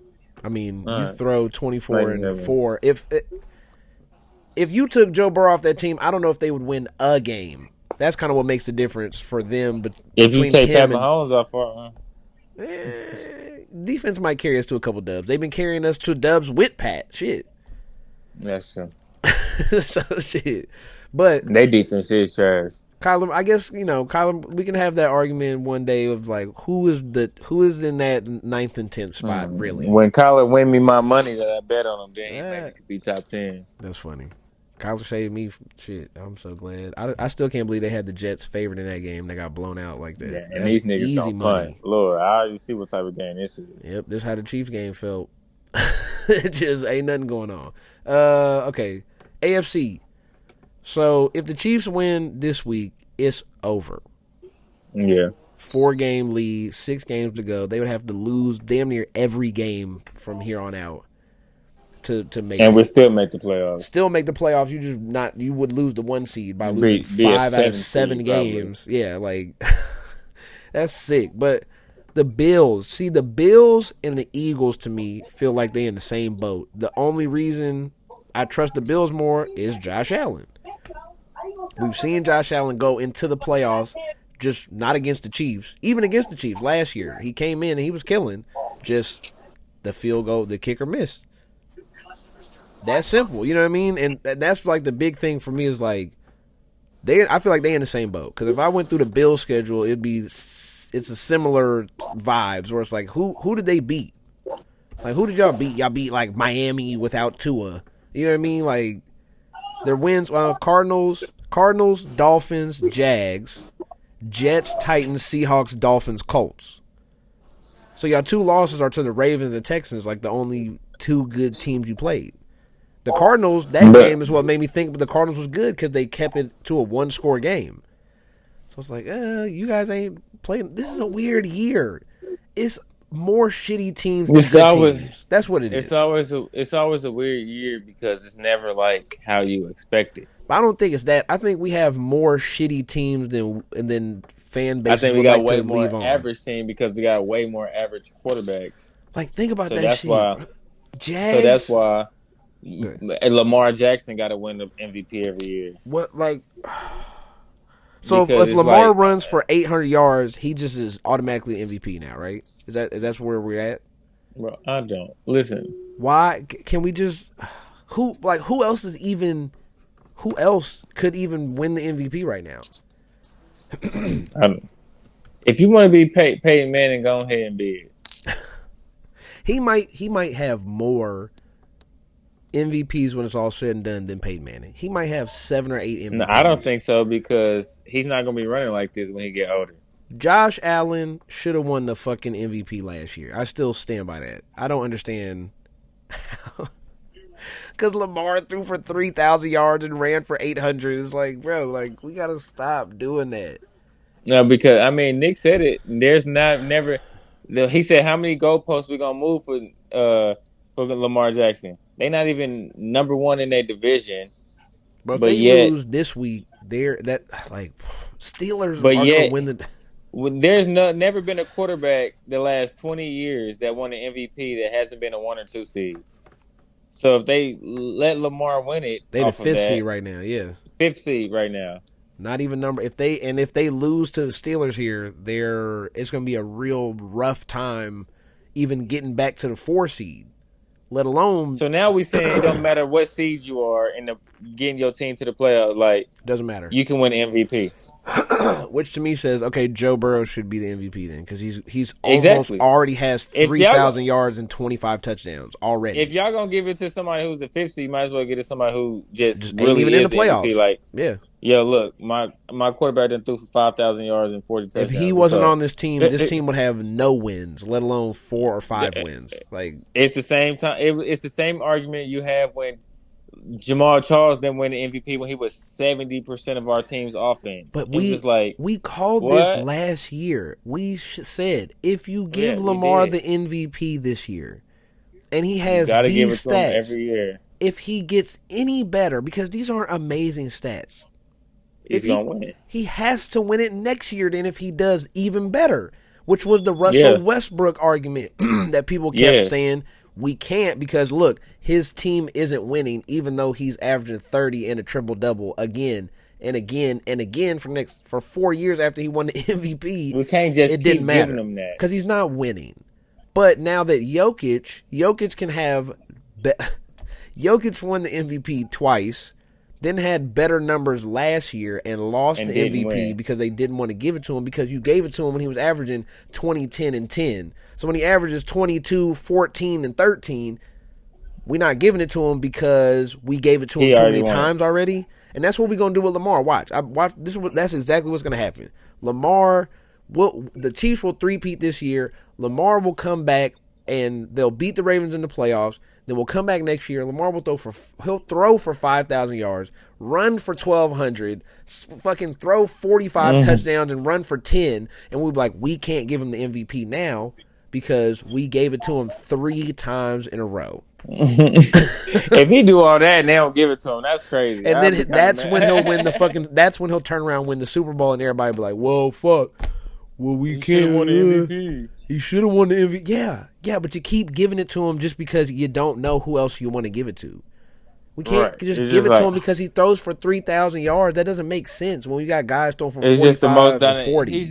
I mean, you throw 24 and 4. If you took Joe Burrow off that team, I don't know if they would win a game. That's kind of what makes the difference for them. But if you take Pat Mahomes off, defense might carry us to a couple dubs. They've been carrying us to dubs with Pat. Shit. That's true. So shit. But their defense is trash. Kyler, I guess Kyler. We can have that argument one day of like who is in that 9th and 10th spot really. When Kyler win me my money that I bet on him, then he could be top 10. That's funny. Kyler saved me. Shit, I'm so glad. I still can't believe they had the Jets favored in that game. They got blown out like that. Yeah, and these niggas easy don't money. Punt. Lord, I already see what type of game this is. Yep, this is how the Chiefs game felt. It just ain't nothing going on. Okay, AFC. So if the Chiefs win this week, it's over. Yeah. 4-game lead, 6 games to go. They would have to lose damn near every game from here on out to make And it. we still make the playoffs. Still make the playoffs. You would lose the 1 seed by losing Be a 5 out of 7 7 seed probably. games. Yeah, like that's sick. But the Bills, the Bills and the Eagles to me feel like they in the same boat. The only reason I trust the Bills more is Josh Allen. We've seen Josh Allen go into the playoffs, just not against the Chiefs. Even against the Chiefs last year, he came in and he was killing. Just the field goal, the kicker missed. That's simple, you know what I mean? And that's like the big thing for me is like I feel like they in the same boat. Because if I went through the Bills schedule, it's a similar vibes where it's like who did they beat? Like who did y'all beat? Y'all beat like Miami without Tua. You know what I mean? Like their wins: Cardinals, Dolphins, Jags, Jets, Titans, Seahawks, Dolphins, Colts. So y'all 2 losses are to the Ravens and Texans, like the only 2 good teams you played. The Cardinals, that game is what made me think the Cardinals was good because they kept it to a 1-score game. So it's like, you guys ain't playing. This is a weird year. It's more shitty teams than good teams. That's what it is. It's always a weird year because it's never like how you expect it. But I don't think it's that. I think we have more shitty teams than fan bases I think we would got like way to more leave on. average team because we got way more average quarterbacks. Like think about So that that's shit. why. Jags. So that's why Good. Lamar Jackson got to win the MVP every year. What like? So Because if it's Lamar like, runs for 800 yards, he just is automatically MVP now, right? Is that where we're at? bro, I don't listen. Why can we just who else could even win the MVP right now? If you want to be Peyton Manning, go ahead and be it. He might have more MVPs when it's all said and done than Peyton Manning. He might have 7 or 8 MVPs. No, I don't think so because he's not going to be running like this when he get older. Josh Allen should have won the fucking MVP last year. I still stand by that. I don't understand. Because Lamar threw for 3,000 yards and ran for 800. It's like, bro, like we gotta stop doing that. No, because I mean, Nick said it. There's never. He said, "How many goalposts we gonna move for Lamar Jackson? They not even number 1 in their division, But if but they yet, lose this week, Steelers but are yet, gonna win the. there's never been a quarterback the last 20 years that won an MVP that hasn't been a 1 or 2 seed. So if they let Lamar win it, They the off of 5th that, seed right now. Yeah, 5th seed right now. not even number. If they lose to the Steelers here, it's gonna be a real rough time, even getting back to the 4 seed. Let alone. So now we saying it don't matter what seed you are in the getting your team to the playoffs. Like Doesn't matter. you can win MVP. Which to me says, okay, Joe Burrow should be the MVP then because he's almost Exactly. already has If 3,000 yards and 25 touchdowns already. If y'all gonna give it to somebody who's the 5th seed, you might as well get it to somebody who just ain't really even is in the playoffs. MVP. Like, Yeah. yo, look, my quarterback done threw for 5,000 yards and 40 touchdowns. If he wasn't on this team would have no wins, let alone 4 or 5 wins. Like it's the same time. It's the same argument you have when Jamal Charles didn't win the MVP when he was 70% of our team's offense. But we called what? this last year. We said if you give Lamar the MVP this year, and he has these stats every year, if he gets any better, because these aren't amazing stats, he's gonna win it. He has to win it next year. Then if he does even better, which was the Russell Westbrook argument that people kept saying. We can't because, look, his team isn't winning even though he's averaging 30 and a triple-double again and again and again for 4 years after he won the MVP. We can't just keep giving him that. Because he's not winning. But now that Jokic can have Jokic won the MVP twice, then had better numbers last year and lost the MVP because they didn't want to give it to him because you gave it to him when he was averaging 20, 10, and 10. So when he averages 22, 14, and 13, we're not giving it to him because we gave it to him too many times already. And that's what we're going to do with Lamar. Watch. That's exactly what's going to happen. The Chiefs will three-peat this year. Lamar will come back and they'll beat the Ravens in the playoffs. Then we'll come back next year. Lamar will he'll throw for 5,000 yards, run for 1,200, fucking throw 45 touchdowns and run for 10. And we'll be like, we can't give him the MVP now because we gave it to him 3 times in a row. If he do all that and they don't give it to him, that's crazy. And then that's when he'll win that's when he'll turn around and win the Super Bowl and everybody be like, whoa, fuck. Well, we can't won the MVP. He should have won the MVP. Yeah, but you keep giving it to him just because you don't know who else you want to give it to. We can't just give it to him because he throws for 3,000 yards. That doesn't make sense when you got guys throwing for 45 and 40. He's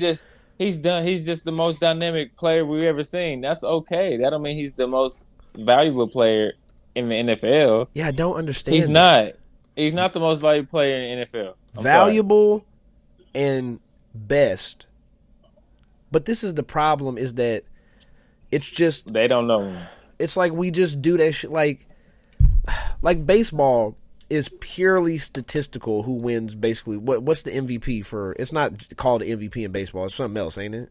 just the most dynamic player we've ever seen. That's okay. That don't mean he's the most valuable player in the NFL. Yeah, I don't understand. He's not. He's not the most valuable player in the NFL. Valuable and best. But this is the problem, is that it's just they don't know. It's like we just do that shit. Like baseball is purely statistical. Who wins? Basically, what's the MVP for? It's not called the MVP in baseball. It's something else, ain't it?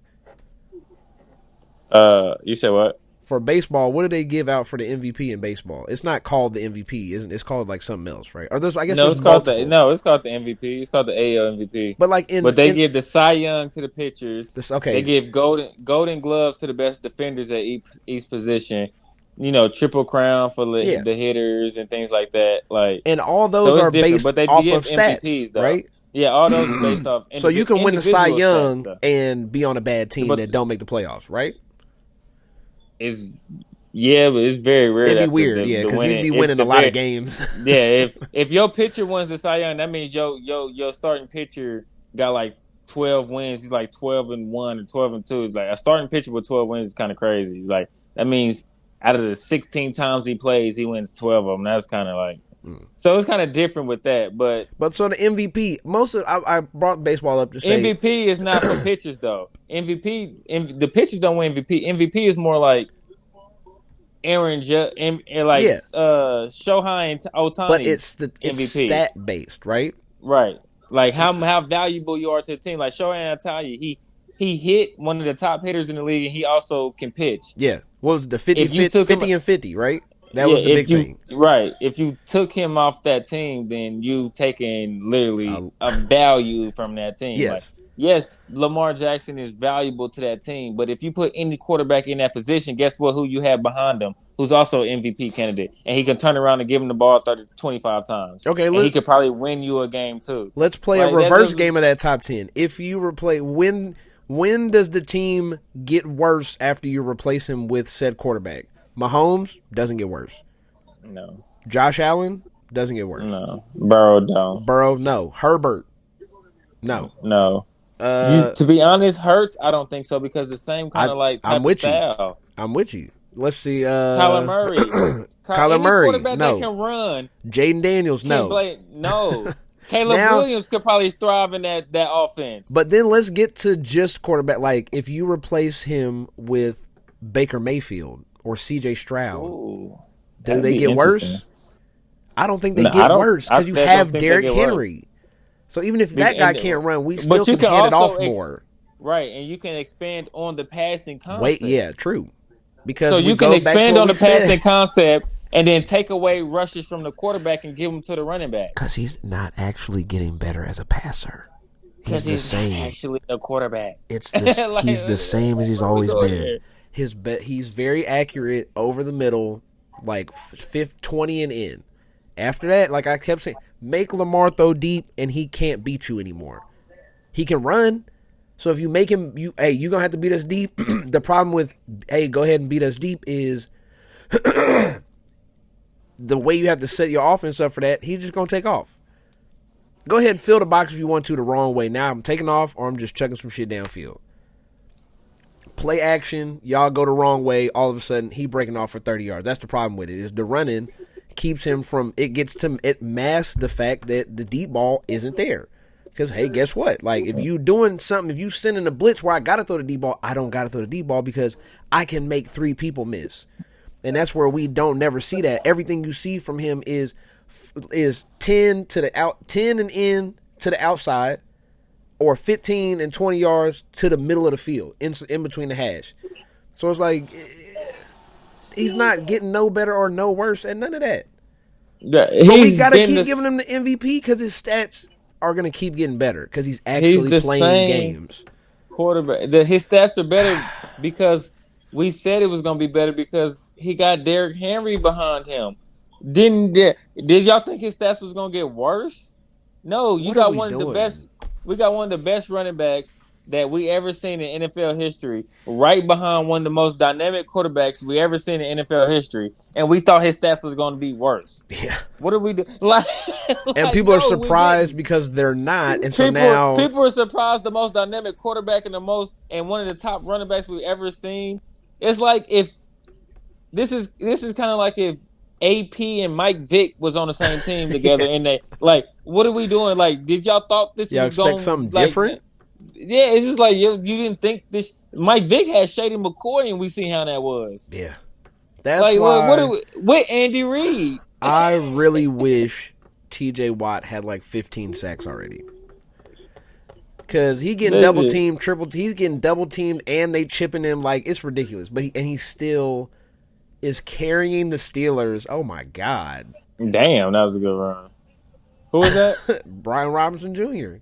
You said what? For baseball, what do they give out for the MVP in baseball? It's not called the MVP, isn't it? It's called like something else, right? Or there's, I guess, it's called the MVP. It's called the AL MVP. But they give the Cy Young to the pitchers. They give golden gloves to the best defenders at each position. Triple crown for the hitters and things like that. And all those are based off of stats, MVPs, right? Yeah, all those are based off. So you can win the Cy Young and be on a bad team that don't make the playoffs, right? But it's very rare. It'd be weird, because you'd be winning a lot of games. If your pitcher wins the Cy Young, that means your starting pitcher got like 12 wins. He's like 12-1 or 12-2. It's like a starting pitcher with 12 wins is kind of crazy. Like that means out of the 16 times he plays, he wins 12 of them. That's kind of like. So it's kind of different with that, but so the MVP, I brought baseball up to say MVP is not for pitchers though. The pitchers don't win MVP. MVP is more like Aaron and like Shohei Ohtani. But it's stat based, right? Right, like how valuable you are to the team. Like Shohei Ohtani, he hit one of the top hitters in the league, and he also can pitch. Yeah, what was the 50 and 50, right? That was the big thing. Right. If you took him off that team, then you taking literally a value from that team. Yes. Yes, Lamar Jackson is valuable to that team, but if you put any quarterback in that position, guess what? Who you have behind him, who's also an MVP candidate, and he can turn around and give him the ball 25 times. Okay, and he could probably win you a game too. Let's play a reverse game of that top 10. If you replace, when does the team get worse after you replace him with said quarterback? Mahomes doesn't get worse. No. Josh Allen doesn't get worse. No. Burrow don't. Burrow, no. Herbert, no. No. To be honest, Hurts, I don't think so, because the same kind of like type of style. I'm with you. Let's see. Kyler Murray. Kyler Murray, quarterback that can run. Jaden Daniels, no. No. Caleb Williams could probably thrive in that offense. But then let's get to just quarterback. Like if you replace him with Baker Mayfield or C.J. Stroud, do they get worse? I don't think they get worse because you have Derrick Henry. So even if that guy can't run, we still can hand it off more. Right, and you can expand on the passing concept. True. Because so you can expand on the passing concept and then take away rushes from the quarterback and give them to the running back. Because he's not actually getting better as a passer. He's the same. Not actually a quarterback. He's the same as he's always been. He's very accurate over the middle, like 20 and in. After that, like I kept saying, make Lamar throw deep, and he can't beat you anymore. He can run, so if you make him, you're gonna have to beat us deep. The problem with go ahead and beat us deep is the way you have to set your offense up for that. He's just gonna take off. Go ahead and fill the box if you want to the wrong way. Now I'm taking off, or I'm just chucking some shit downfield. Play action, y'all go the wrong way. All of a sudden, he breaking off for 30 yards. That's the problem with it. Is the running keeps him from it masks the fact that the deep ball isn't there. Because hey, guess what? Like if you doing something, if you sending a blitz where I gotta throw the deep ball, I don't gotta throw the deep ball because I can make 3 people miss, and that's where we don't never see that. Everything you see from him is 10 and in to the outside, or 15 and 20 yards to the middle of the field, in between the hash. So it's like He's not getting no better or no worse at none of that. Yeah, But we he's gotta been keep the giving him the MVP because his stats are gonna keep getting better because he's he's actually the playing same games. quarterback. His stats are better because we said it was going to be better because he got Derrick Henry behind him. Did y'all think his stats was going to get worse? No, you What are got we one of the doing? best. We got one of the best running backs that we ever seen in NFL history, right behind one of the most dynamic quarterbacks we ever seen in NFL history, and we thought his stats was going to be worse. Yeah. What did we do? Like, And like people are no, we surprised didn't. because they're not. And so People now, people are surprised the most dynamic quarterback and one of the top running backs we've ever seen. It's like if this is kind of like if AP and Mike Vick was on the same team together yeah, and they like what are we doing? Like did y'all thought this y'all was expect going something like different? yeah, it's just like you didn't think this Mike Vick had Shady McCoy and we seen how that was. Yeah. That's Like what are why we with Andy Reid? I really wish TJ Watt had like 15 sacks already. Cause he getting double Listen, teamed, he's getting double teamed, and they chipping him like it's ridiculous. But he still is carrying the Steelers. Oh my God, damn, that was a good run. Who was that? Brian Robinson Jr.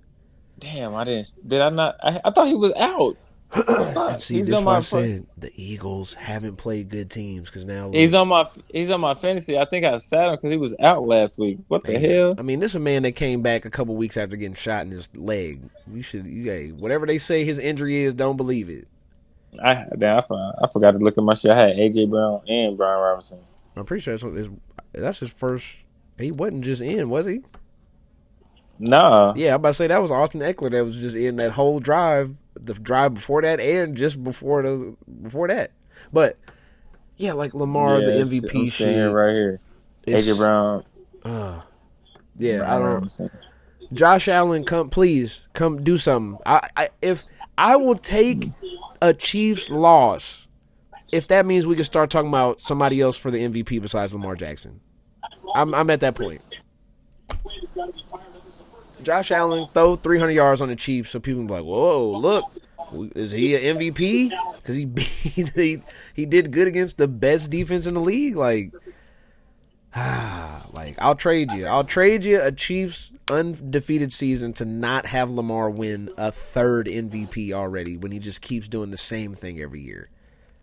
Damn, I didn't. Did I not? I thought he was out. And Fuck, see, he's this is on why I my. said the Eagles haven't played good teams. Cause now He's look, on my. He's on my fantasy. I think I sat him because he was out last week. What the man. hell? I mean, this is a man that came back a couple weeks after getting shot in his leg. Hey, whatever they say his injury is, don't believe it. I forgot to look at my shit. I had AJ Brown and Brian Robinson. I'm pretty sure that's his first. He wasn't just in, was he? Nah, Yeah, I'm about to say that was Austin Eckler that was just in that whole drive, the drive before that, and just before that. But yeah, like Lamar, the yes, I'm MVP sitting here shit. right here. AJ It's Brown, yeah, I Brian don't. Robinson. Josh Allen, please come do something. If I will take a Chiefs loss if that means we can start talking about somebody else for the MVP besides Lamar Jackson. I'm at that point. Josh Allen throw 300 yards on the Chiefs, so people can be like, "Whoa, look, is he an MVP?" Because he did good against the best defense in the league. Like I'll trade you. I'll trade you a Chiefs undefeated season to not have Lamar win a third MVP already when he just keeps doing the same thing every year.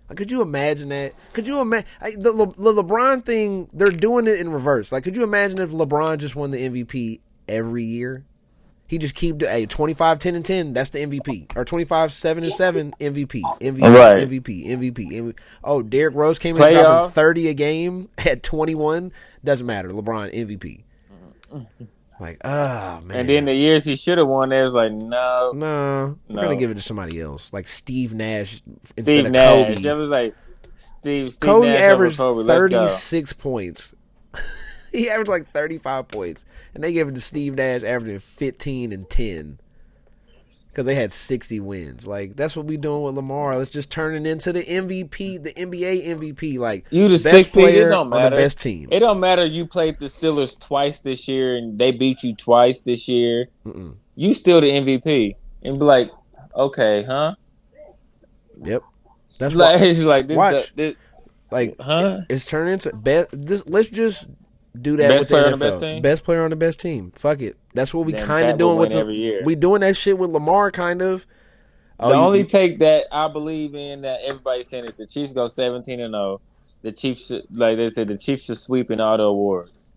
Like, could you imagine that? Could you imagine the LeBron thing? They're doing it in reverse. Like, could you imagine if LeBron just won the MVP every year? He just keep 25, 10, and 10. That's the MVP. Or 25, 7, and 7. MVP. MVP. Right. MVP. MVP. Oh, Derrick Rose came in dropping Playoffs. 30 a game at 21. Doesn't matter. LeBron MVP. Like, oh man. And then the years he should have won, there was like, no, Nah, we're no. gonna give it to somebody else, like Steve Nash instead Steve of Nash. Kobe. It was like Steve Kobe Nash over averaged Kobe. Let's go. 36 points. He averaged like 35 points, and they gave it to Steve Nash averaging 15 and 10 because they had 60 wins. Like, that's what we doing with Lamar. Let's just turn it into the MVP, the NBA MVP. Like, You the best sixth seed, it player don't on the matter. best team. It don't matter. You played the Steelers twice this year and they beat you twice this year. You still the MVP. And be like, okay, huh? Yep, that's Like why. it's like Watch, this like huh? it's turning into best. Let's just do that Best with the player on the NFL. best team? Best player on the best team. Fuck it. That's what we Then kind of Pat will doing with win every year. we doing that shit with Lamar, kind of. Oh, The only take that I believe in that everybody's saying is the Chiefs go 17-0. The Chiefs should, like they said, the Chiefs should sweep in all the awards.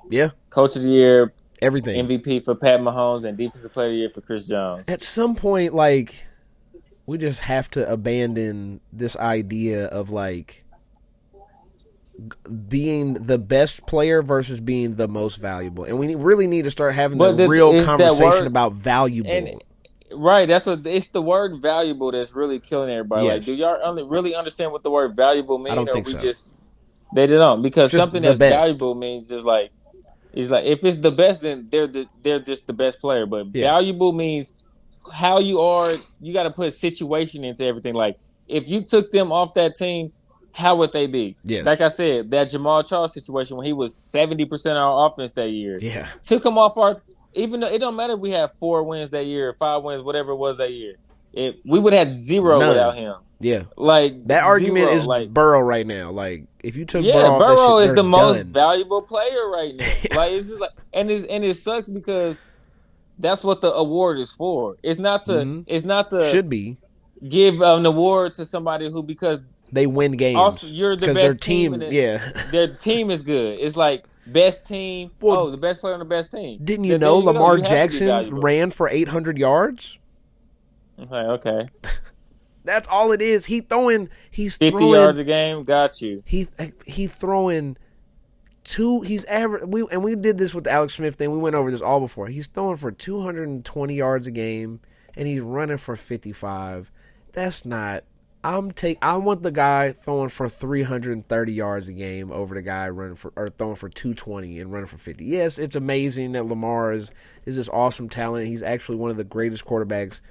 yeah, Coach of the year, everything. MVP for Pat Mahomes, and Defensive Player of the Year for Chris Jones. At some point, like, we just have to abandon this idea of like being the best player versus being the most valuable, and we really need to start having But the real is that conversation word about valuable. and right? That's what it's the word valuable that's really killing everybody. Like, Yes. do y'all really understand what the word valuable I mean, don't or think we so. just they don't? It's Because just something the that's best. valuable means just like it's like if it's the best, then they're just the best player. But Yeah. valuable means how you are. You got to put situation into everything. Like if you took them off that team, how would they be? Yes. Like I said, that Jamal Charles situation when he was 70% of our offense that year, Yeah. took him off our. Even though it don't matter if we had 4 wins that year, 5 wins, whatever it was that year. we would have had zero without None. him. Yeah. Like That argument zero. is Like Burrow right now. Like, if you took yeah, Burrow off that Burrow shit, is they're the most done. valuable player right now. Like it's just like and it sucks because that's what the award is for. Mm-hmm. It's not to Should be. give an award to somebody who because They win also games you're the because their best team team, yeah. their team is good. It's like best team. Well, Oh, the best player on the best team. didn't you That know there you go. Lamar You have to be Jackson valuable. ran for 800 yards? It's like okay, That's all it is. He's 50 yards throwing a game, got you. he throwing two. He's average. We did this with the Alex Smith thing. We went over this all before. He's throwing for 220 yards a game, and he's running for 55. That's not. I want the guy throwing for 330 yards a game over the guy running for or throwing for 220 and running for 50. Yes, it's amazing that Lamar is this awesome talent. He's actually one of the greatest quarterbacks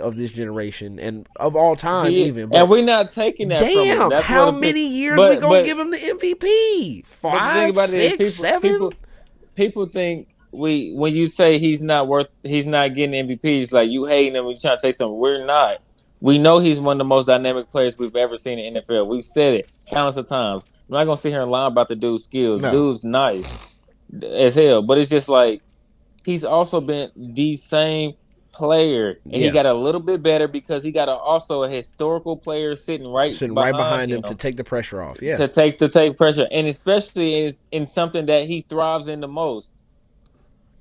of this generation and of all time, even. And But we're not taking that from him. damn, That's how what many years we but gonna give him the MVP? but the thing 5, about it is 6, 7? people think when you say he's not getting MVPs, like you hating him, you trying to say something. We're not. We know he's one of the most dynamic players we've ever seen in the NFL. We've said it countless of times. I'm not gonna sit here and lie about the dude's skills. No. Dude's nice as hell, but it's just like he's also been the same player, and he Yeah. got a little bit better because he got also a historical player sitting right Sitting right behind behind him him to take the pressure off. Yeah. to take pressure, and especially in something that he thrives in the most,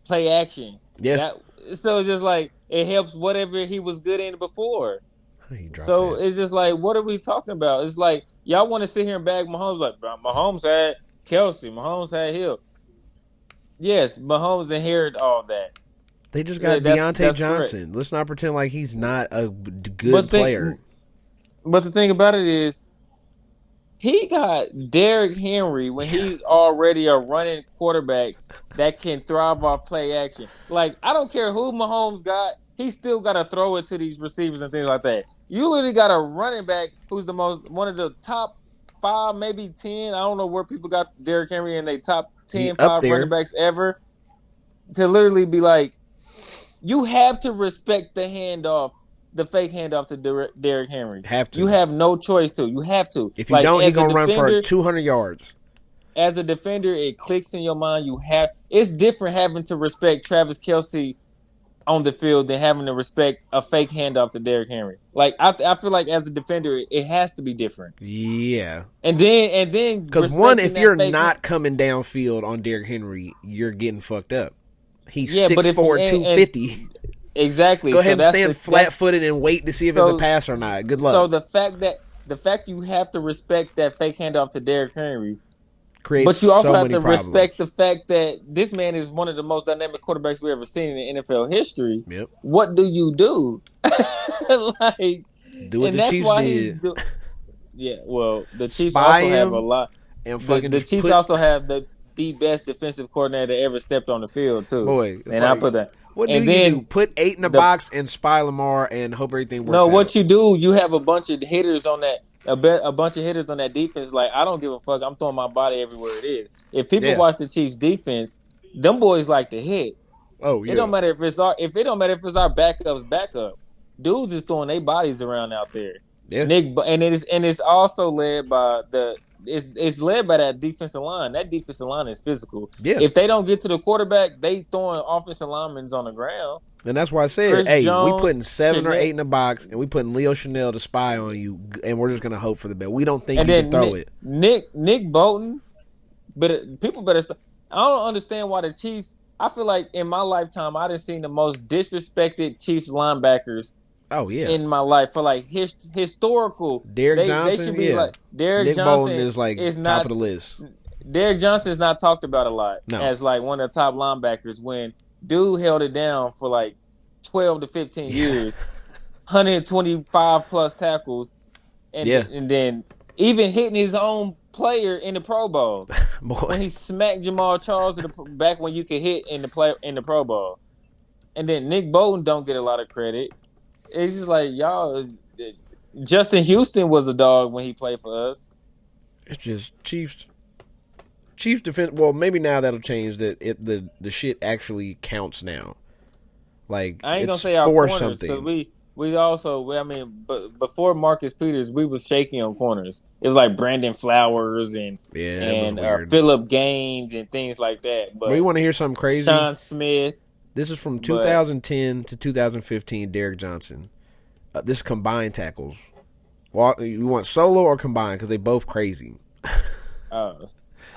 play action. Yeah. That so it's just like it helps whatever he was good in before. He dropped So that. it's just like, what are we talking about? It's like y'all want to sit here and bag Mahomes, like Mahomes had Kelsey, Mahomes had Hill. Yes, Mahomes inherited all that. They just got Deontay Johnson. Correct. Let's not pretend like he's not a good player. But the thing about it is, he got Derrick Henry when he's already a running quarterback that can thrive off play action. Like, I don't care who Mahomes got, he still got to throw it to these receivers and things like that. You literally got a running back who's one of the top 5, maybe 10. I don't know where people got Derrick Henry in their top 10, 5 running backs ever. To literally be like, you have to respect the handoff, the fake handoff to Derrick Henry. Have to. You have no choice to. You have to. If you don't, he's going to run for 200 yards. As a defender, it clicks in your mind. It's different having to respect Travis Kelce on the field than having to respect a fake handoff to Derrick Henry. Like I feel like as a defender, it has to be different. Yeah. And then because one, if you're not coming downfield on Derrick Henry, you're getting fucked up. He's 6'4", 250. Exactly. Go ahead and stand flat-footed and wait to see if it's a pass or not. Good luck. So the fact you have to respect that fake handoff to Derrick Henry creates but you also have to problems. respect the fact that this man is one of the most dynamic quarterbacks we've ever seen in NFL history. Yep. What do you do? Like, do what the Chiefs did. Yeah, well, the Chiefs also have a lot. And the Chiefs also have the best defensive coordinator ever stepped on the field too. Boy, and I put that. What do you do? Put 8 in the box and spy Lamar and hope everything works out. What you do, you have a bunch of hitters on that. A bunch of hitters on that defense. Like, I don't give a fuck. I'm throwing my body everywhere it is. If people watch the Chiefs defense, them boys like to hit. Oh yeah. It don't matter if it's our backup's backup. Dudes is throwing their bodies around out there. Yeah. It's also led by it's led by that defensive line. That defensive line is physical. Yeah. If they don't get to the quarterback, they throwing offensive linemen on the ground. And that's why I said, Chris Jones, we putting 7 or 8 in the box, and we putting Leo Chanel to spy on you, and we're just gonna hope for the best. We don't think you can throw it. Nick Bolton, but people better. I don't understand why the Chiefs. I feel like in my lifetime, I done seen the most disrespected Chiefs linebackers. Oh yeah, in my life for like historical. Derrick Johnson, they should be like Derrick Nick Johnson Bolton is like top of the list. Derrick Johnson is not talked about a lot as like one of the top linebackers. When dude held it down for like 12 to 15 years, 125 plus tackles, and then even hitting his own player in the Pro Bowl when he smacked Jamal Charles back when you could hit in the Pro Bowl, and then Nick Bolton don't get a lot of credit. It's just like, y'all, Justin Houston was a dog when he played for us. It's just Chiefs defense. Well, maybe now that'll change. That the shit actually counts now. Like, I ain't it's gonna say our for corners something. I mean, but before Marcus Peters, we was shaking on corners. It was like Brandon Flowers Yeah, that was and weird. Philip Gaines and things like that. But you But want to hear something crazy? Sean Smith, This is from but 2010 to 2015. Derek Johnson. This is combined tackles. Well, you want solo or combined? Because they both crazy. uh,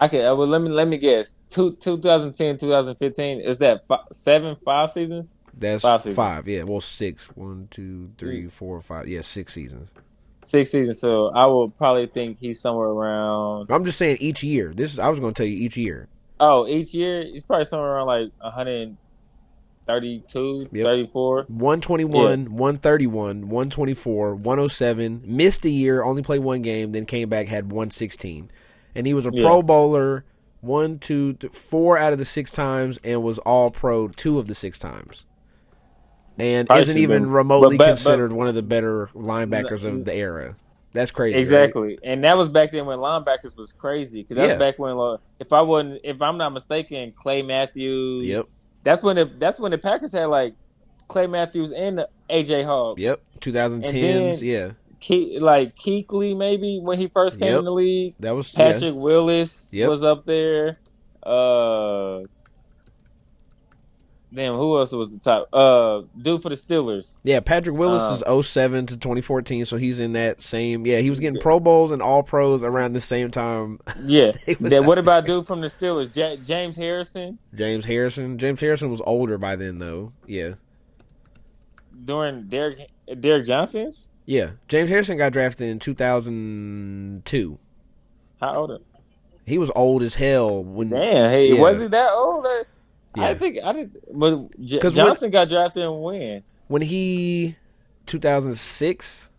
I could. Well, let me guess. 2010, 2015. Is that 5 seasons? That's 5 seasons. 5. Yeah, well, 6. 1, 2, 3, 4, 5. Yeah, 6 seasons. 6 seasons. So I would probably think he's somewhere around. I'm just saying each year. I was going to tell you each year. Oh, each year he's probably somewhere around like 132, Yep. 34. Yeah, 121, 131, 124, 107. Missed a year, only played one game, then came back, had 116. And he was a yeah. Pro Bowler 4 out of the 6 times, and was All Pro 2 of the 6 times. And Probably isn't should have even been, remotely but considered one of the better linebackers of the era. That's crazy, right? exactly. And that was back then when linebackers was crazy because that's Yeah. back when if I'm not mistaken, Clay Matthews. Yep. That's when the Packers had like Clay Matthews and AJ Hawk, Yep. and 2010s. then Yeah. Like Kuechly maybe when he first came in Yep. the league. That was, yeah. Patrick Willis Yep. was up there. Uh, Damn, who else was the top? Dude for the Steelers. Yeah, Patrick Willis is Um, '07 to 2014, so he's in that same. Yeah, he was getting Pro Bowls and All Pros around the same time. yeah. He was What out about there. dude from the Steelers? James Harrison James Harrison. James Harrison was older by then, though. Yeah, during Derek Johnson's. yeah. James Harrison got drafted in 2002. How old? He was old as hell when. Damn, hey, was Yeah, he that old? I yeah. think I did. But Because Johnson got drafted and when? when he 2006.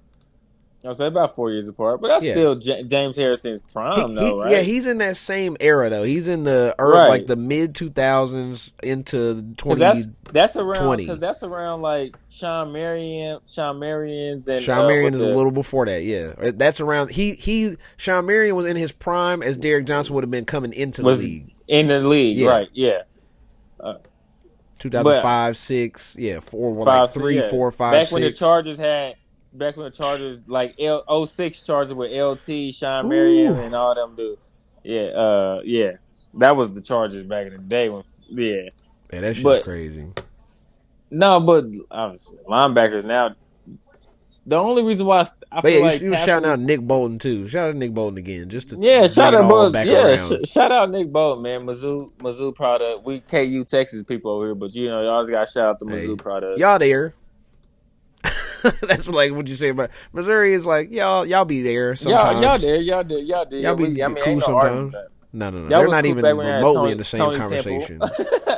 I was about 4 years apart, but that's Yeah, still James Harrison's prime, though, yeah, right? he's in that same era though. He's in the like Right. the mid 2000s into Because 2020. that's around like Sean Marion's, and Sean Marion with is a the little before that, yeah. That's around Sean Marion was in his prime as Derek Johnson would have been coming into the was league. in the league, Yeah. right? Yeah, uh, but 2005, 6, yeah, 4 were like five, six, 3, yeah. 4, 5, Back when the Chargers like '06 Chargers with LT, Sean Marion, Ooh. and all them dudes. Yeah, yeah, that was the Chargers back in the day when, yeah. Man, that shit's But crazy. no, but obviously linebackers now. The only reason why I But yeah, feel like you was shouting out tackles. Nick Bolton too. Shout out to Nick Bolton again, just to Yeah, bring shout it out, all but back yeah, around. shout out Nick Bolton, man. Mizzou product. We KU Texas people over here, but you always got to shout out the Hey, Mizzou product. y'all there. That's like what you say about Missouri is like y'all be there Y'all sometimes. there, y'all there. Y'all Yeah, be I mean, cool ain't no argument sometimes. with that. No. Y'all They're was not cool back even when I had remotely in the same Tony Temple, conversation.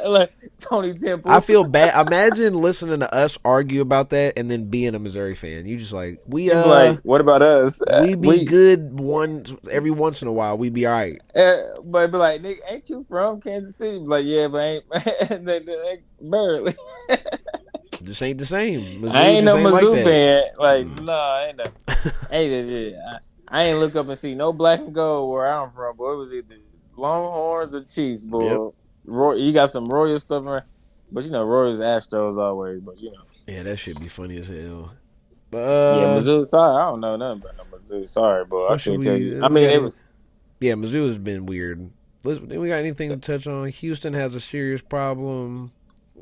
like Tony Temple. I feel bad. Imagine listening to us argue about that and then being a Missouri fan. You just like You'd be like, what about us? we be good every once in a while. We be all right. But be like, Nick, ain't you from Kansas City? Be like, yeah, but ain't barely. Just ain't the same. I Mizzou ain't just no ain't like Mizzou that. fan. Like, no, I ain't no. Ain't that shit. I ain't look up and see no black and gold where I'm from, boy. It was either Longhorns or Chiefs, Yep. boy. You got some Royal stuff around, but Royals, Astros always. But Yeah, that should be funny as hell. But yeah, Mizzou. Sorry, I don't know nothing about no Mizzou. Sorry, boy, I what should can't tell you. we I we mean, got it any, was. yeah, Mizzou has been weird. We got anything to touch on? Houston has a serious problem.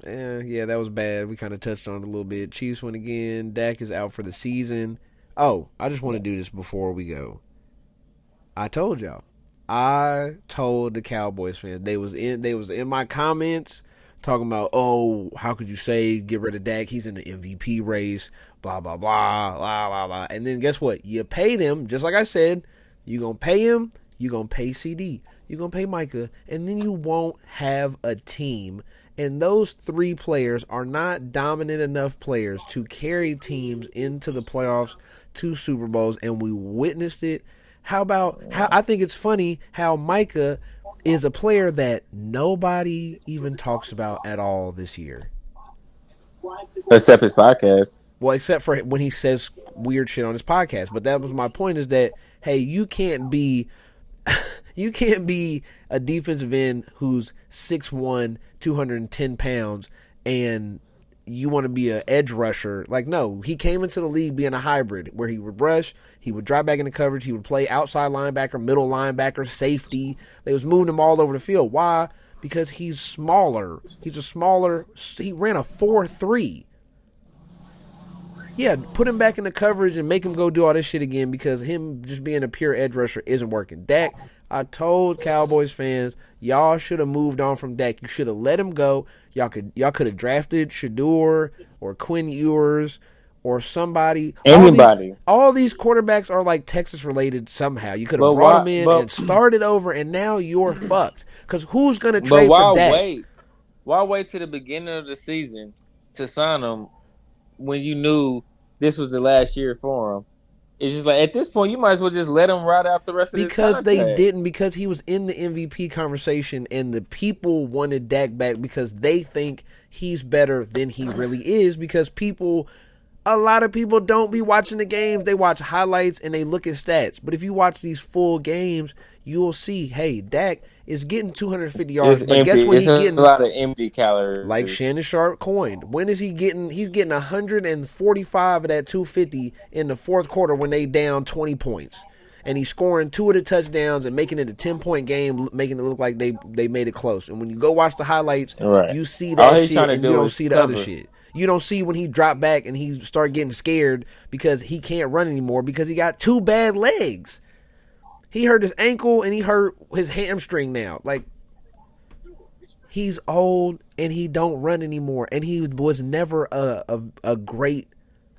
Yeah, that was bad. We kind of touched on it a little bit. Chiefs win again. Dak is out for the season. Oh, I just want to do this before we go. I told y'all. I told the Cowboys fans. They was in my comments talking about, oh, how could you say get rid of Dak? He's in the MVP race. Blah blah blah blah blah blah. And then guess what? You paid him just like I said. You gonna pay him. You gonna pay CD. You gonna pay Micah, and then you won't have a team. And those 3 players are not dominant enough players to carry teams into the playoffs, to Super Bowls, and we witnessed it. How I think it's funny how Micah is a player that nobody even talks about at all this year. Except his podcast. Well, except for when he says weird shit on his podcast. But that was my point is that, hey, you can't be a defensive end who's 6'1", 210 pounds, and you want to be an edge rusher. Like, no, he came into the league being a hybrid where he would rush, he would drop back into coverage, he would play outside linebacker, middle linebacker, safety. They was moving him all over the field. Why? Because he's smaller. He ran a 4.3. Yeah, put him back in the coverage and make him go do all this shit again because him just being a pure edge rusher isn't working. Dak, I told Cowboys fans, y'all should have moved on from Dak. You should have let him go. Y'all could have drafted Shador or Quinn Ewers or somebody. Anybody. All these quarterbacks are like Texas related somehow. You could have But brought him in and started over, and now you're fucked. Because who's going to trade for Dak? Why wait to the beginning of the season to sign him when you knew this was the last year for him? It's just like, at this point, you might as well just let him ride out the rest of his contract. Because they didn't, because he was in the MVP conversation, and the people wanted Dak back because they think he's better than he really is, because a lot of people don't be watching the games. They watch highlights and they look at stats. But if you watch these full games, you'll see, hey, Dak is getting 250 yards, but guess what? He's getting a lot of empty calories. Like Shannon Sharp coined. When is he getting? He's getting 145 of that 250 in the fourth quarter when they down 20 points. And he's scoring 2 of the touchdowns and making it a 10-point game, making it look like they made it close. And when you go watch the highlights, you see that shit and you don't see the other shit. You don't see when he dropped back and he start getting scared because he can't run anymore because he got 2 bad legs. He hurt his ankle and he hurt his hamstring now. Like, he's old and he don't run anymore. And he was never a great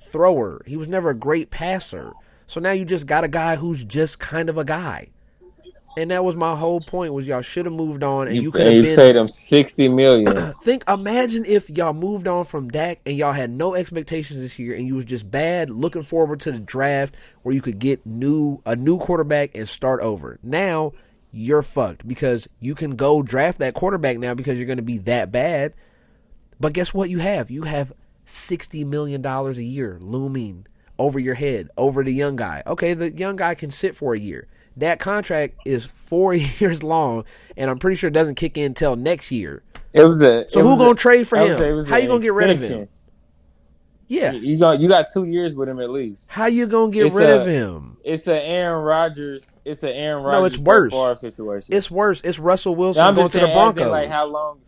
thrower. He was never a great passer. So now you just got a guy who's just kind of a guy. And that was my whole point, was y'all should have moved on, and you could have paid him $60 million. Imagine if y'all moved on from Dak and y'all had no expectations this year, and you was just bad, looking forward to the draft where you could get a new quarterback and start over. Now you're fucked because you can go draft that quarterback now because you're going to be that bad. But guess what you have? You have $60 million a year looming over your head, over the young guy. Okay, the young guy can sit for a year. That contract is 4 years long, and I'm pretty sure it doesn't kick in until next year. So who's going to trade for him? How you going to get rid of him? Yeah. You got 2 years with him at least. How you going to get rid of him? It's an Aaron Rodgers. No, it's worse. Situation. It's worse. It's Russell Wilson going to the Broncos. Like, how long?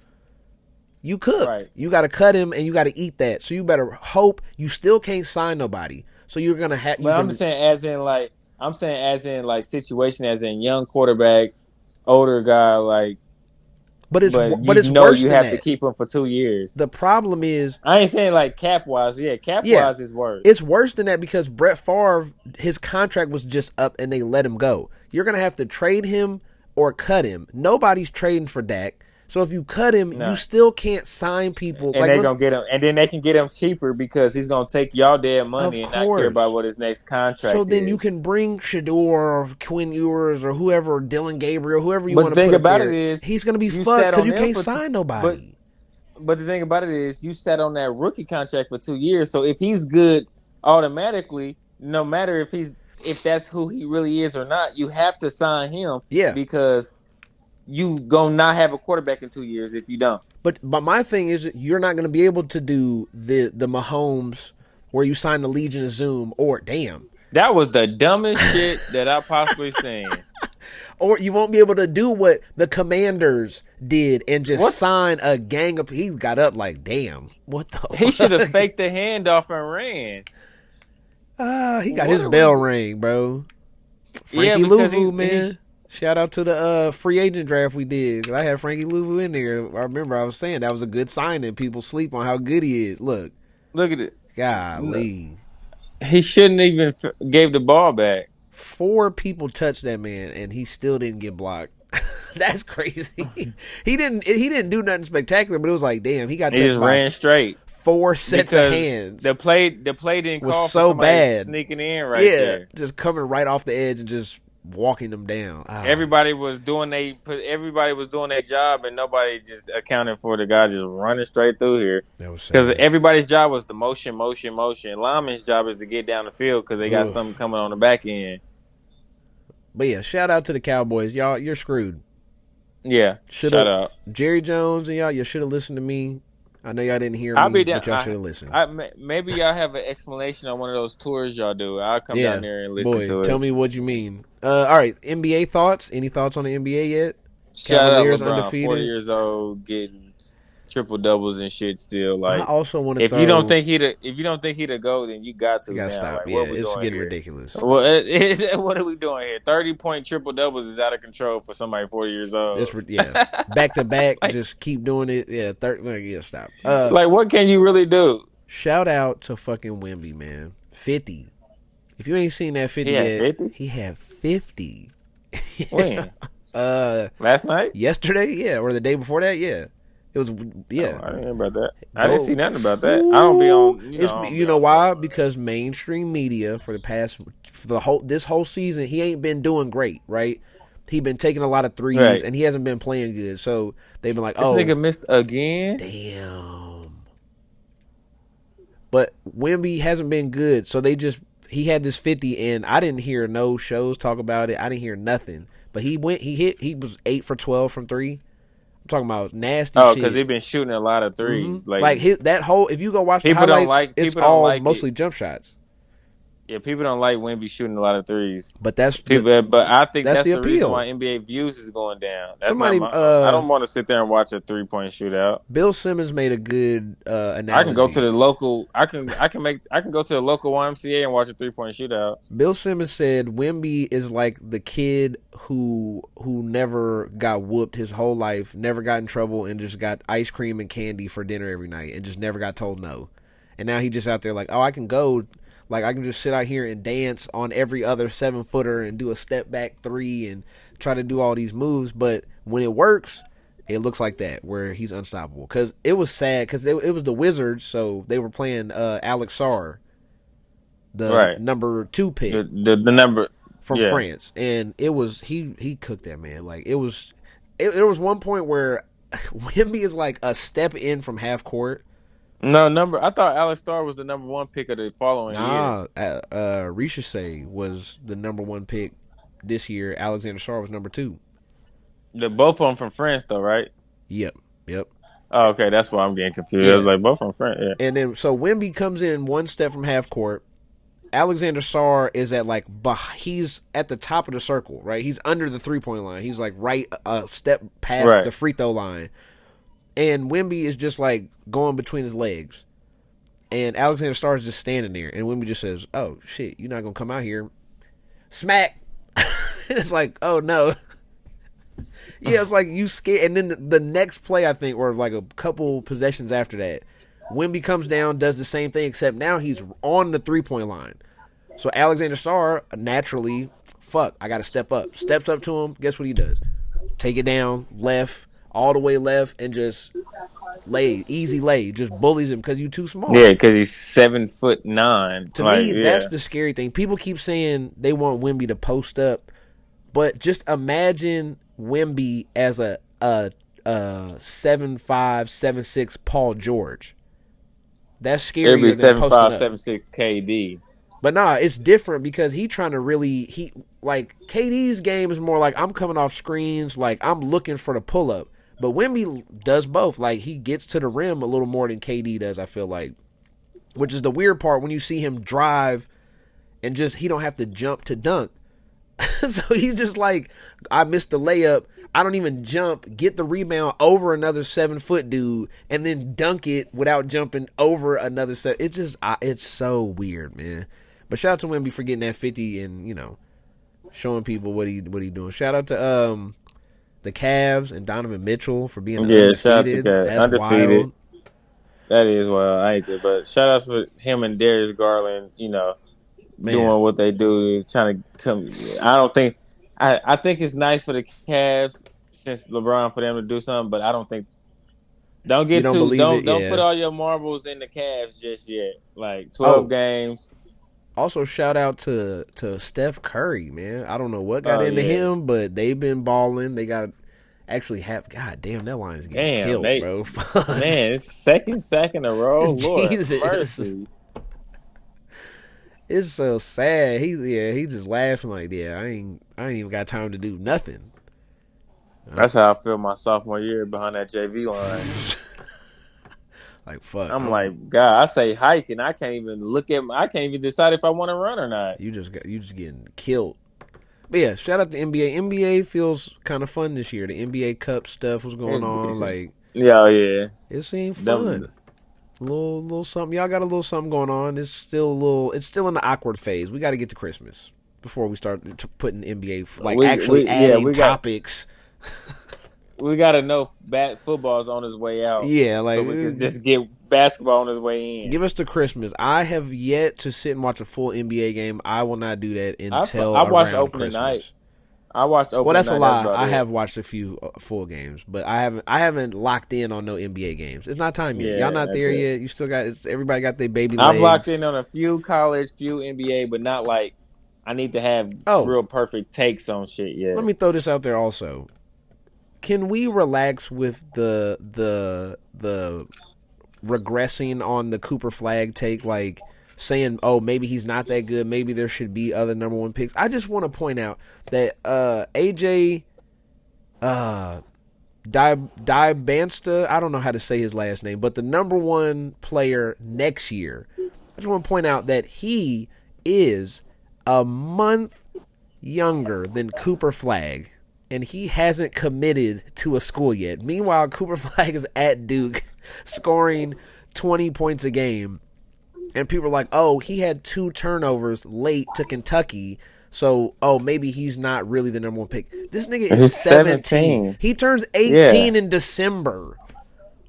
You cooked. Right. You got to cut him, and you got to eat that. So you better hope you still can't sign nobody. So you're going to have... But I'm saying as in situation, as in young quarterback, older guy, like. But it's worse. You have to keep him for 2 years. The problem is, I ain't saying like cap wise. Yeah, wise is worse. It's worse than that because Brett Favre, his contract was just up and they let him go. You're gonna have to trade him or cut him. Nobody's trading for Dak. So if you cut him, you still can't sign people. And they're gonna get him, and then they can get him cheaper because he's gonna take y'all dead money and not care about what his next contract is. So then you can bring Shador or Quinn Ewers or whoever, Dylan Gabriel, whoever you want to put up there. But the thing about it is, he's gonna be fucked because you can't sign nobody. But the thing about it is, you sat on that rookie contract for 2 years. So if he's good, automatically, no matter if that's who he really is or not, you have to sign him. Yeah, because you gonna not have a quarterback in 2 years if you don't. But my thing is, you're not gonna be able to do the Mahomes where you sign the Legion of Zoom, or damn, that was the dumbest shit that I possibly seen. Or you won't be able to do what the Commanders did and just sign a gang of. He got up like, damn, what the? He should have faked the handoff and ran. He got his bell ring, bro. Frankie Louvu, man. Shout out to the free agent draft we did. I had Frankie Louvu in there. I remember I was saying that was a good signing. People sleep on how good he is. Look at it. Golly. He shouldn't even gave the ball back. 4 people touched that man, and he still didn't get blocked. That's crazy. He didn't do nothing spectacular, but it was like, damn, he got touched. He just ran straight. 4 sets of hands. The play didn't call was so bad. Sneaking in there. Just coming right off the edge and just walking them down. Everybody was doing their job, and nobody just accounted for the guy just running straight through here. Because everybody's job was the motion. Lyman's job is to get down the field because they got something coming on the back end. But yeah, shout out to the Cowboys. Y'all, you're screwed. Yeah, shout out. Jerry Jones and y'all, you should have listened to me. I know y'all didn't hear I'll me, be down. but y'all should have listened. Maybe y'all have an explanation on one of those tours y'all do. I'll come down Yeah, there and listen boy, to tell it. me what you mean. All right, NBA thoughts? Any thoughts on the NBA yet? Shout out Cavaliers LeBron, 40 undefeated. years old, getting triple doubles and shit. Still, I like, also want to if you don't throw. think if you don't think he to go, then you got You to gotta now. stop. Like, Yeah, what are we it's doing getting here? ridiculous. What what are we doing here? 30-point triple doubles is out of control for somebody 40 years old. Yeah, back to back. like, Just keep doing it. Yeah, yeah, stop. like, what can you really do? Shout out to fucking Wemby, man. 50. If you ain't seen that He 50 had yet, 50. he had 50. Yeah. When? Last night? Yesterday, yeah, or the day before that, yeah. It was, Oh, yeah. I didn't hear about that. I didn't Go. see nothing about that. I don't be Ooh. on. It's I don't you be know on why? social. Because mainstream media for the whole this whole season, he ain't been doing great, right? He been taking a lot of threes Right. and he hasn't been playing good. So they've been like, This "Oh, nigga missed again. damn." But Wemby hasn't been good, so he had this 50, and I didn't hear no shows talk about it. I didn't hear nothing. But he was 8 for 12 from three. I'm talking about nasty Oh, because shit. they've been shooting a lot of threes Like lately. that whole, if you go watch the People don't highlights, like. it's People don't all like it. mostly jump shots. Yeah, people don't like Wemby shooting a lot of threes. But But I think that's that's the the reason why appeal. NBA views is going down. That's not Somebody, my. I don't want to sit there and watch a 3-point shootout. Bill Simmons made a good I can go to analogy. the local. I can go to the local YMCA and watch a 3-point shootout. Bill Simmons said Wemby is like the kid who never got whooped his whole life, never got in trouble, and just got ice cream and candy for dinner every night, and just never got told no. And now he just out there like, oh, I can go, like I can just sit out here and dance on every other 7-footer and do a step back three and try to do all these moves, but when it works, it looks like that where he's unstoppable. Because it was sad because it was the Wizards, so they were playing Alex Sarr, the Right. number 2 pick The number. from Yeah. France, and it was he cooked that man. Like it was, there was one point where Wemby is like a step in from half court. No number. I thought Alex Starr was the number 1 pick of the following year. Nah, Richesay was the number 1 pick this year. Alexander Sarr was number 2. The both of them from France, though, right? Yep, yep, Oh, okay, that's why I'm getting confused. I was yeah. like, both from France. Yeah. And then so Wemby comes in one step from half court. Alexander Sarr is at like he's at the top of the circle, right? He's under the 3-point line. He's like right a step past the Right. free throw line. And Wemby is just like going between his legs. And Alexander Starr is just standing there. And Wemby just says, oh, shit, you're not going to come out here. Smack. It's like, oh, no. Yeah, it's like you scared. And then the next play, I think, or like a couple possessions after that, Wemby comes down, does the same thing, except now he's on the 3-point line. So Alexander Starr, naturally, I got to step up. Steps up to him. Guess what he does? Take it down, left, all the way left, and just easy lay. Just bullies him because you too small. Yeah, because he's 7'9". To Like, me, yeah. that's the scary thing. People keep saying they want Wemby to post up, but just imagine Wemby as a 7'5", 7'6" Paul George. That's It'd be scarier than posting 7'5", up. 7'6" KD. But nah, it's different because he trying to like KD's game is more like I'm coming off screens, like I'm looking for the pull up. But Wemby does both. Like he gets to the rim a little more than KD does, I feel like. Which is the weird part when you see him drive and just he don't have to jump to dunk. So he's just like, I missed the layup. I don't even jump, get the rebound over another 7-foot dude, and then dunk it without jumping over another set. It's just, it's so weird, man. But shout out to Wemby for getting that 50 and, showing people what he doing. Shout out to the Cavs and Donovan Mitchell for being Yeah, shout out to undefeated. Cat. That's Undefeated. wild. That is wild. I ain't it. But shout outs for him and Darius Garland, Man, doing what they do, trying to come. I don't think. I think it's nice for the Cavs since LeBron for them to do something, but I don't think. Don't you get don't too. believe it? Don't put Yeah. all your marbles in the Cavs just yet. Like 12 Oh, games. also shout out to Steph Curry, man. I don't know what got Oh into yeah. him, but they've been balling. They got actually have. God damn, that line is getting Damn, killed, they bro. man, it's second sack in a row. Lord Jesus. mercy. It's so sad. He just laughing like, yeah, I ain't even got time to do nothing. That's how I feel my sophomore year behind that JV line. Like fuck, I'm like, God, I say hike and I can't even I can't even decide if I want to run or not. you just getting killed. But yeah, shout out to NBA. NBA feels kind of fun this year. The NBA Cup stuff was going It's on. decent. Like Yeah, yeah. it seemed Them, fun. Little something. Y'all got a little something going on. It's still a little. It's still in the awkward phase. We got to get to Christmas before we start putting NBA like actually adding we topics. got to know football's on his way out, Yeah, so like we can just get basketball on his way in. give us the Christmas. I have yet to sit and watch a full NBA game. I will not do that until I watched around opening night. Christmas. I watched Well, opening that's a night. That's lie. about I it. have watched a few full games, but I haven't locked in on no NBA games. It's not time yet. Y'all Yeah, not that's there it. yet. You still got everybody got their baby I've locked legs. in on a few college, few NBA, but not like I need to have Oh, real perfect takes on shit let yet. me throw this out there also. Can we relax with the regressing on the Cooper Flag take, like saying, oh, maybe he's not that good, maybe there should be other number one picks? I just want to point out that AJ Dibansta, I don't know how to say his last name, but the number one player next year, I just want to point out that he is a month younger than Cooper Flag, and he hasn't committed to a school yet. Meanwhile, Cooper Flag is at Duke scoring 20 points a game, and people are like, oh, he had 2 turnovers late to Kentucky, so, oh, maybe he's not really the number one pick. This nigga is He's 17. 17. He turns Yeah, 18 in December.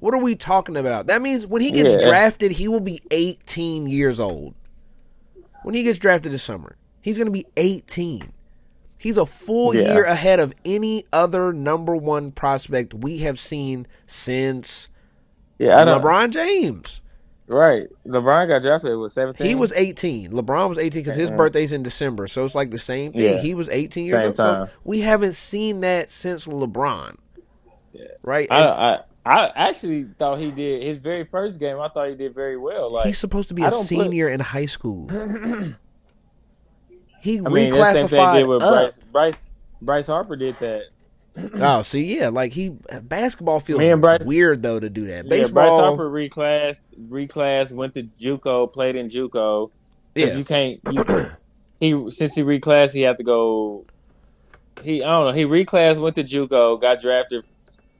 What are we talking about? That means when he gets yeah, drafted, he will be 18 years old. When he gets drafted this summer, he's going to be 18. He's a full year yeah, ahead of any other number one prospect we have seen since yeah. I don't. LeBron James. Right, LeBron got drafted with He 17. was 18. LeBron was 18 because his birthday's in December. So it's like the same thing. Yeah, He was 18 years same old. So time. we haven't seen that since LeBron, Yeah, right? I, And I, I actually thought he did his very first game. I thought he did very well. he's Like supposed to be I a don't put. senior in high school. He I mean, that same thing they reclassified did with up. Bryce Harper did that. Oh, see, yeah, like basketball Me feels and Bryce, weird though to do that. yeah, Bryce Baseball, Harper reclassed, went to JUCO, played in JUCO because yeah. you can't he since he reclassed he had to go. I don't know. He reclassed, went to JUCO, got drafted,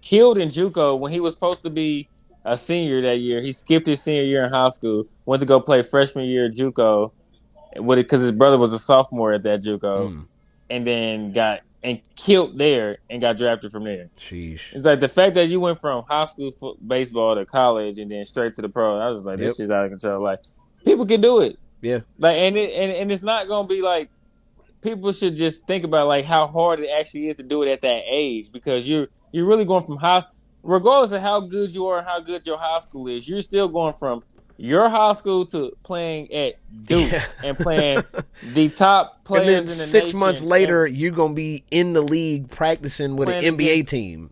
killed in JUCO when he was supposed to be a senior that year. He skipped his senior year in high school, went to go play freshman year at JUCO with it because his brother was a sophomore at that JUCO, Mm, and then got and killed there and got drafted from there. sheesh. It's like the fact that you went from high school baseball to college and then straight to the pro. I was like, this Yep. shit's out of control. Like people can do it. Yeah. Like and it's not gonna be like people should just think about like how hard it actually is to do it at that age because you're really going from high, regardless of how good you are and how good your high school is, you're still going from your high school to playing at Duke Yeah. and playing the top And then players in the 6 months nation and later, you're gonna be in the league practicing with an playing NBA against team.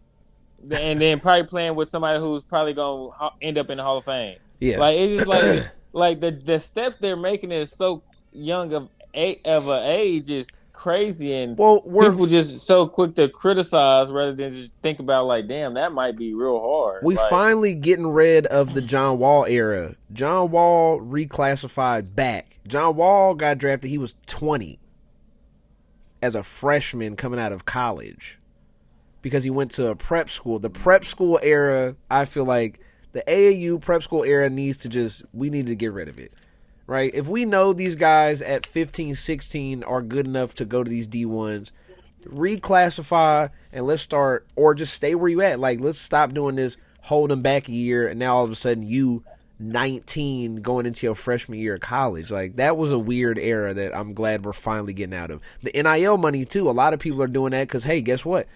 and then probably playing with somebody who's probably going to end up in the Hall of Fame. Yeah. Like it's just like the steps they're making is so young of an age is crazy, and Well, people just so quick to criticize rather than just think about like, damn, that might be real hard. we Like, finally getting rid of the John Wall era. John Wall reclassified back. John Wall got drafted. He was 20 as a freshman coming out of college because he went to a prep school. The prep school era, I feel like the AAU prep school era we need to get rid of it. Right? If we know these guys at 15, 16 are good enough to go to these D1s, reclassify and let's start, or just stay where you at. Like, let's stop doing this, hold them back a year, and now all of a sudden you 19 going into your freshman year of college. Like, that was a weird era that I'm glad we're finally getting out of. The NIL money, too. A lot of people are doing that because, hey, guess what?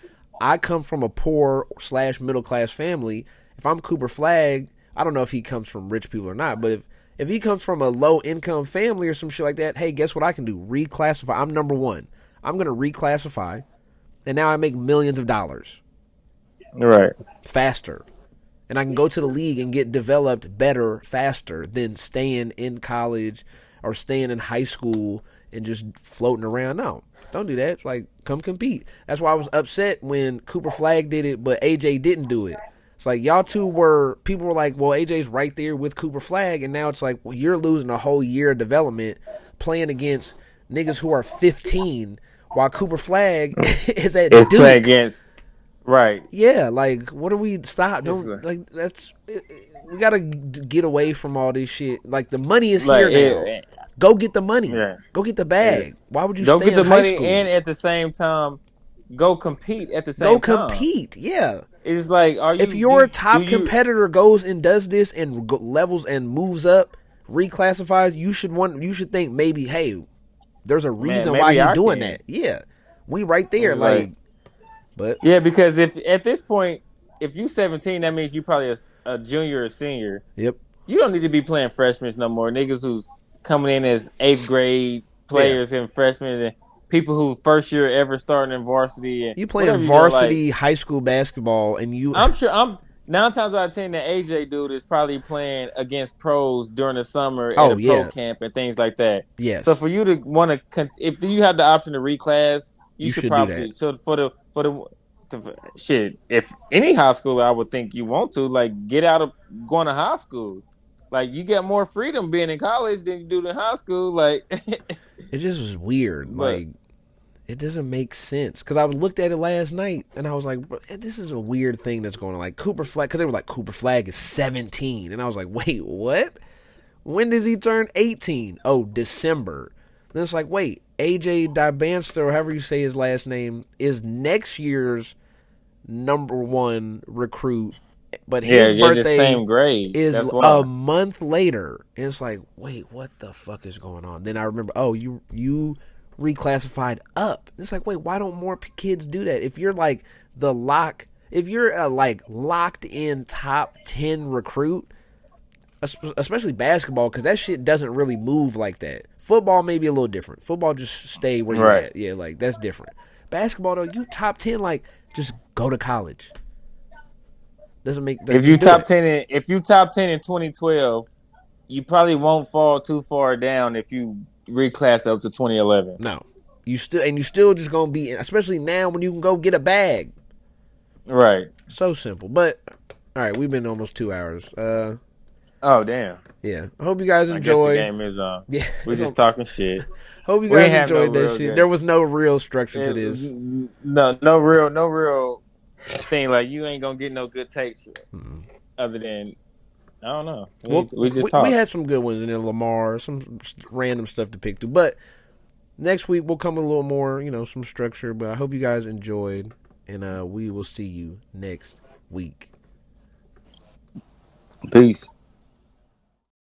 I come from a poor / middle class family. If I'm Cooper Flag, I don't know if he comes from rich people or not, but if he comes from a low-income family or some shit like that, hey, guess what I can do? Reclassify. I'm number one. I'm going to reclassify, and now I make millions of dollars right? faster. And I can go to the league and get developed better faster than staying in college or staying in high school and just floating around. No, don't do that. It's like, come compete. That's why I was upset when Cooper Flag did it, but AJ didn't do it. It's like people were like, well, AJ's right there with Cooper Flag, and now it's like, well, you're losing a whole year of development playing against niggas who are 15 while Cooper Flag is at It's playing Duke. against right. Yeah, like, what do we stop? It's Don't, like, we gotta get away from all this shit. Like, the money is like here now. Go get the money. yeah. Go get the Yeah. bag. Why would you Go stay get in the high money school? and at the same time go compete at the Go same time. compete. Yeah. It's like, are If you your do top you competitor goes and does this and levels and moves up, reclassifies, you should think maybe, hey, there's a man, reason why maybe he I doing can. that. Yeah, we right there. It's like But yeah, because if at this point, if you 17, that means you probably a junior or senior. yep, You don't need to be playing freshmen no more. Niggas who's coming in as eighth grade yeah. players and freshmen and people who first year ever starting in varsity and You playing whatever you're doing. Like varsity high school basketball and you, I'm sure I'm 9 times out of 10 the AJ dude is probably playing against pros during the summer at oh a pro yeah, camp and things like that. So yes, for you to want to, if you have the option to reclass, you you should should do probably that. do. So shit, if any high school I would think you want to like get out of going to high school. Like you get more freedom being in college than you do in high school. Like, It just was weird. but Like, it doesn't make sense because I looked at it last night and I was like, this is a weird thing that's going on. Like Cooper Flag, because they were like Cooper Flag is 17, and I was like, wait, what? When does he turn 18? Oh, December. Then it's like, wait, AJ Dibanster, or however you say his last name, is next year's #1 recruit, but yeah, his you're just birthday same grade. is That's a why. month later. And it's like, wait, what the fuck is going on? Then I remember, oh, you reclassified up. It's like, wait, why don't more kids do that? If you're like if you're a like locked in top 10 recruit, especially basketball, because that shit doesn't really move like that. Football may be a little different. Football just stay where you Right. at. Yeah, like that's different. Basketball though, you top 10, like just go to college. Doesn't make that. If you Just do top it. 10 in if you top 10 in 2012, you probably won't fall too far down if you reclass up to 2011. No, you still just gonna be, especially now when you can go get a bag. Right. So simple. But all right, we've been almost 2 hours. Oh damn. Yeah. I hope you guys I guess the enjoy. game is on. Yeah. We just talking shit. Hope you We ain't guys have no enjoyed that real shit. game. There was no real structure to this. No real thing. Like you ain't gonna get no good takes other than I don't know. Well, We just we talk. had some good ones in there, Lamar, some random stuff to pick through. But next week we'll come with a little more, some structure. But I hope you guys enjoyed, and we will see you next week. Peace.